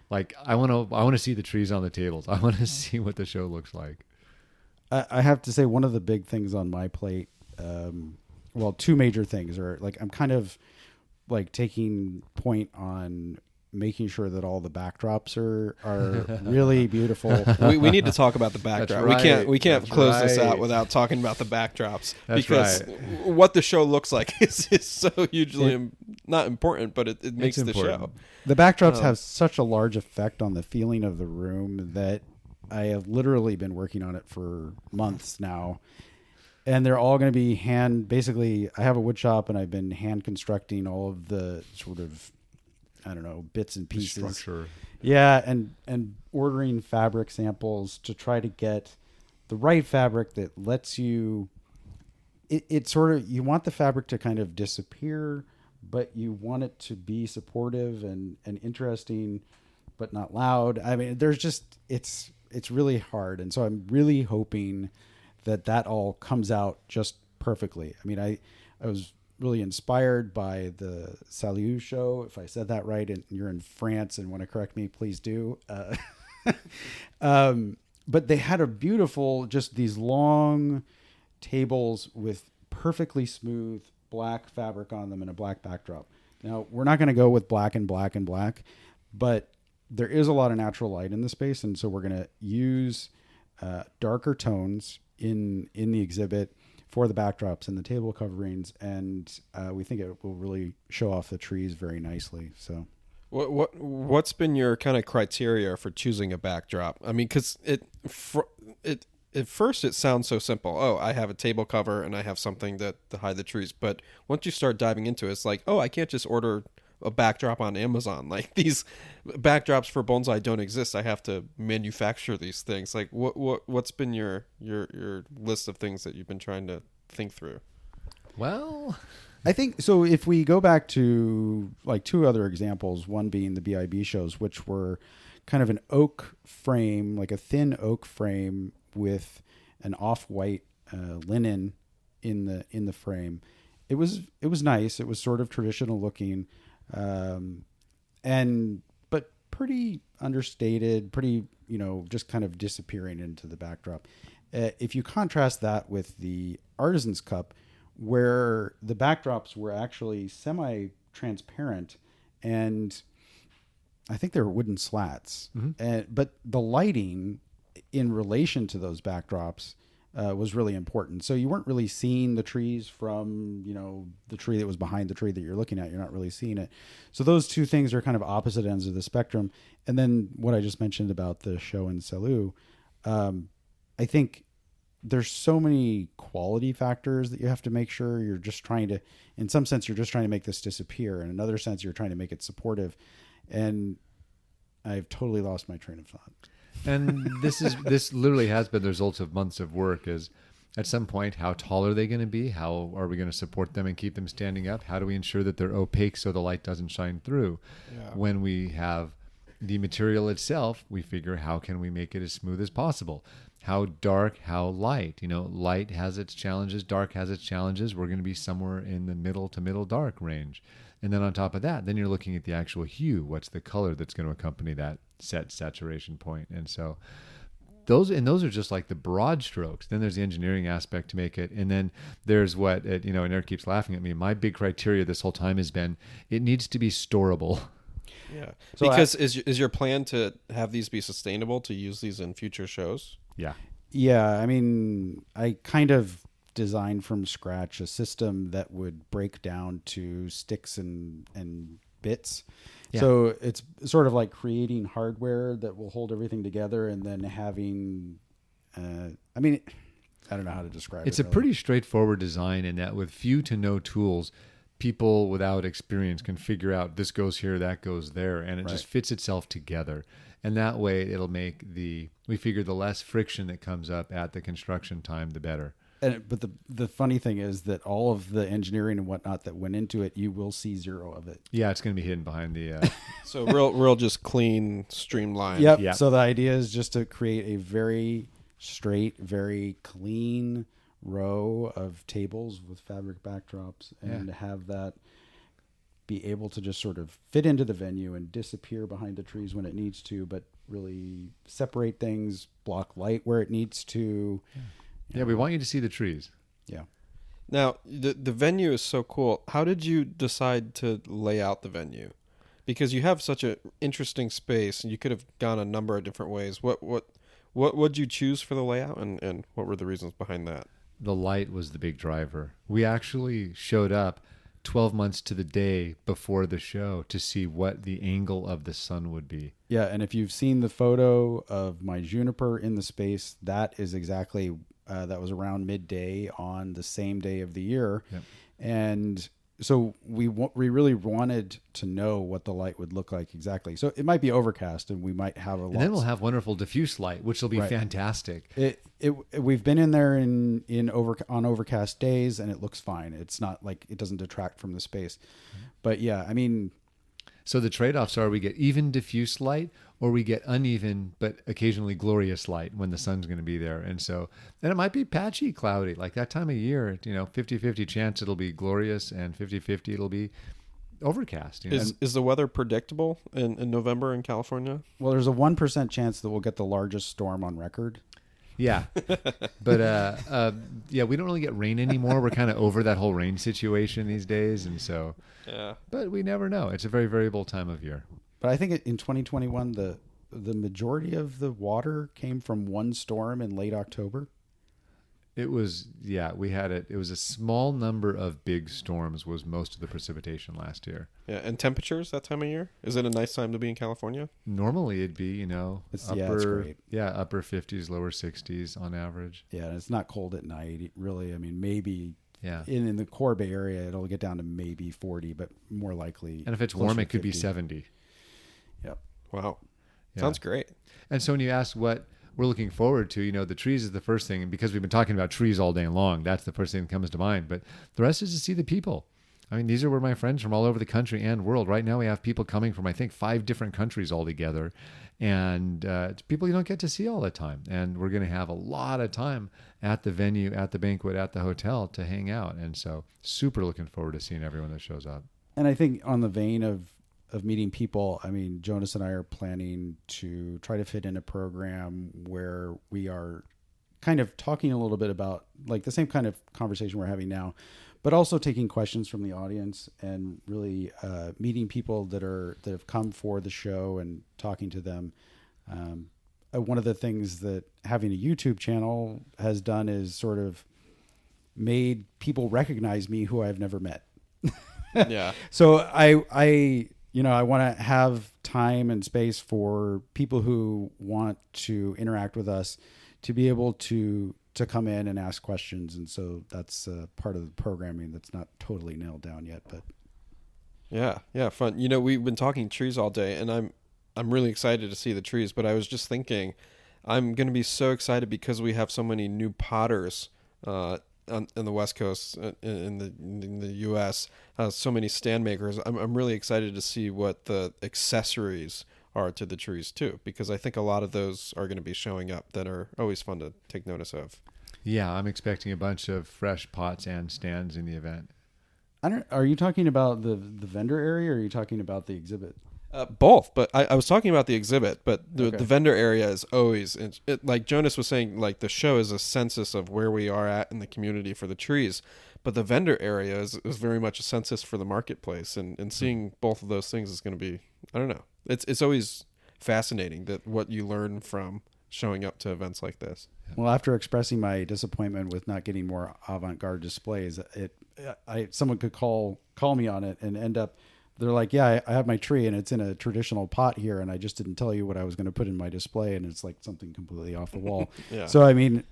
Like, I want to see the trees on the tables. I want to see what the show looks like. I have to say one of the big things on my plate, two major things are I'm kind of taking point on making sure that all the backdrops are really beautiful. We need to talk about the backdrop. Right. We can't close this out Right. without talking about the backdrops. That's because right. what the show looks like is so hugely not important, but it makes the show. important. The backdrops have such a large effect on the feeling of the room that I have literally been working on it for months now. And they're all going to be basically, I have a wood shop and I've been hand constructing all of the sort of, bits and pieces. Structure. Yeah. And ordering fabric samples to try to get the right fabric that lets you, you want the fabric to kind of disappear, but you want it to be supportive and interesting, but not loud. I mean, it's it's really hard. And so I'm really hoping that all comes out just perfectly. I mean, I was really inspired by the Salut show. If I said that right, and you're in France and want to correct me, please do. But they had a beautiful, just these long tables with perfectly smooth black fabric on them and a black backdrop. Now, we're not going to go with black and black and black, but there is a lot of natural light in the space. And so we're going to use darker tones in the exhibit for the backdrops and the table coverings. And we think it will really show off the trees very nicely. So what's been your kind of criteria for choosing a backdrop? I mean, because at first it sounds so simple. Oh, I have a table cover and I have something to hide the trees. But once you start diving into it, it's like, oh, I can't just order a backdrop on Amazon. Like, these backdrops for bonsai don't exist. I have to manufacture these things. Like, what's been your list of things that you've been trying to think through? Well, I think so. If we go back to like two other examples, one being the BIB shows, which were kind of an oak frame, like a thin oak frame with an off-white linen in the frame. It was nice. It was sort of traditional looking, but pretty understated, pretty, just kind of disappearing into the backdrop. If you contrast that with the Artisan's Cup, where the backdrops were actually semi-transparent, and I think they were wooden slats, but the lighting in relation to those backdrops was really important. So you weren't really seeing the trees from, the tree that was behind the tree that you're looking at. You're not really seeing it. So those two things are kind of opposite ends of the spectrum. And then what I just mentioned about the show in Salut, I think there's so many quality factors that you have to make sure you're just trying to, in some sense, you're just trying to make this disappear. In another sense, you're trying to make it supportive. And I've totally lost my train of thought. And this literally has been the result of months of work. Is at some point, how tall are they going to be? How are we going to support them and keep them standing up? How do we ensure that they're opaque so the light doesn't shine through? Yeah. When we have the material itself, we figure, how can we make it as smooth as possible? How dark, how light? Light has its challenges, dark has its challenges. We're going to be somewhere in the middle to middle dark range. And then on top of that, then you're looking at the actual hue. What's the color that's going to accompany that set saturation point? And so those are just like the broad strokes. Then there's the engineering aspect to make it. And then there's what, and Eric keeps laughing at me. My big criteria this whole time has been, it needs to be storable. Yeah. So because is your plan to have these be sustainable, to use these in future shows? Yeah. Yeah. I mean, I kind of designed from scratch a system that would break down to sticks and bits. Yeah. So it's sort of like creating hardware that will hold everything together, and then having, I don't know how to describe it. It's a pretty straightforward design in that with few to no tools, people without experience can figure out this goes here, that goes there, and it just fits itself together. And that way it'll make we figure the less friction that comes up at the construction time, the better. But the funny thing is that all of the engineering and whatnot that went into it, you will see zero of it. Yeah, it's going to be hidden behind the... So real just clean, streamlined. Yep. So the idea is just to create a very straight, very clean row of tables with fabric backdrops, and have that be able to just sort of fit into the venue and disappear behind the trees when it needs to, but really separate things, block light where it needs to. Yeah, we want you to see the trees. Yeah. Now, the venue is so cool. How did you decide to lay out the venue? Because you have such an interesting space, and you could have gone a number of different ways. What would you choose for the layout, and what were the reasons behind that? The light was the big driver. We actually showed up 12 months to the day before the show to see what the angle of the sun would be. Yeah, and if you've seen the photo of my juniper in the space, that is exactly... that was around midday on the same day of the year. Yep. And so we really wanted to know what the light would look like exactly. So it might be overcast, and we might have and then we'll have wonderful diffuse light, which will be fantastic. We've been in there on overcast days, and it looks fine. It's not like it doesn't detract from the space. Mm-hmm. But yeah, I mean, So the trade-offs are we get even diffuse light or we get uneven but occasionally glorious light when the sun's going to be there. And it might be patchy cloudy, like that time of year, 50-50 chance it'll be glorious and 50-50 it'll be overcast. Is the weather predictable in November in California? Well, there's a 1% chance that we'll get the largest storm on record. Yeah. But we don't really get rain anymore. We're kind of over that whole rain situation these days. And so, but we never know. It's a very variable time of year. But I think in 2021, the majority of the water came from one storm in late October. It was, we had it. It was a small number of big storms was most of the precipitation last year. Yeah, and temperatures that time of year? Is it a nice time to be in California? Normally it'd be, it's great. Yeah, upper 50s, lower 60s on average. Yeah, and it's not cold at night, really. I mean, maybe in the core Bay Area, it'll get down to maybe 40, but more likely. And if it's warm, it could be 70. Yep. Wow. Yeah. Sounds great. And so when you ask what we're looking forward to, the trees is the first thing. And because we've been talking about trees all day long, that's the first thing that comes to mind. But the rest is to see the people. I mean, these are where my friends from all over the country and world. Right now we have people coming from, I think, 5 different countries altogether. And it's people you don't get to see all the time. And we're going to have a lot of time at the venue, at the banquet, at the hotel to hang out. And so super looking forward to seeing everyone that shows up. And I think on the vein of meeting people, I mean, Jonas and I are planning to try to fit in a program where we are kind of talking a little bit about like the same kind of conversation we're having now, but also taking questions from the audience and really meeting people that have come for the show and talking to them. One of the things that having a YouTube channel has done is sort of made people recognize me who I've never met. Yeah. So I want to have time and space for people who want to interact with us to be able to come in and ask questions. And so that's part of the programming that's not totally nailed down yet, but yeah, fun. We've been talking trees all day and I'm really excited to see the trees, but I was just thinking I'm going to be so excited because we have so many new potters, on the West Coast in the U.S., so many stand makers. I'm really excited to see what the accessories are to the trees too, because I think a lot of those are going to be showing up that are always fun to take notice of. Yeah, I'm expecting a bunch of fresh pots and stands in the event. Are you talking about the vendor area or are you talking about the exhibit? Both, but I was talking about the exhibit, but the Okay. vendor area is always, like Jonas was saying, like the show is a census of where we are at in the community for the trees, but the vendor area is very much a census for the marketplace, and seeing both of those things is going to be, I don't know, it's always fascinating that what you learn from showing up to events like this. Well, after expressing my disappointment with not getting more avant-garde displays, someone could call me on it and end up, they're like, yeah, I have my tree and it's in a traditional pot here, and I just didn't tell you what I was going to put in my display, and it's like something completely off the wall. Yeah. So, I mean,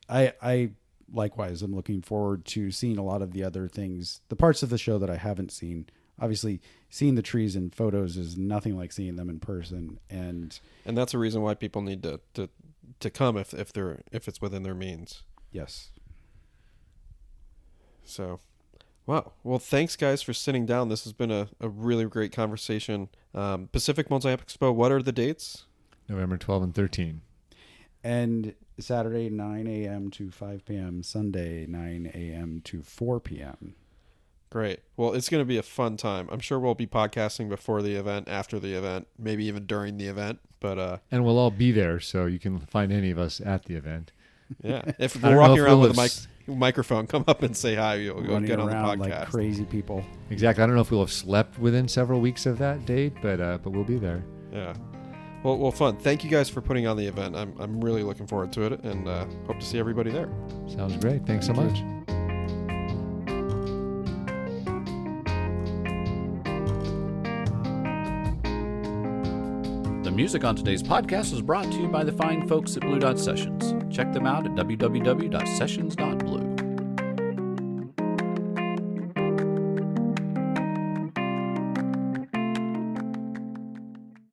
I likewise am looking forward to seeing a lot of the other things, the parts of the show that I haven't seen. Obviously, seeing the trees in photos is nothing like seeing them in person, and that's a reason why people need to come if it's within their means. yes. So, wow. Well, thanks guys for sitting down. This has been a really great conversation. Pacific Bonsai Expo, what are the dates? November 12 and 13. And Saturday, 9 a.m. to 5 p.m. Sunday, 9 a.m. to 4 p.m. Great. Well, it's going to be a fun time. I'm sure we'll be podcasting before the event, after the event, maybe even during the event. But and we'll all be there, so you can find any of us at the event. yeah, if I we're don't know walking if around we'll with a have microphone, come up and say hi. You'll Running get on the around podcast. like crazy people. Exactly. I don't know if we'll have slept within several weeks of that date, but we'll be there. Yeah. Well, fun. Thank you guys for putting on the event. I'm really looking forward to it, and hope to see everybody there. Sounds great. Thanks so much. The music on today's podcast is brought to you by the fine folks at Blue Dot Sessions. Check them out at www.sessions.blue.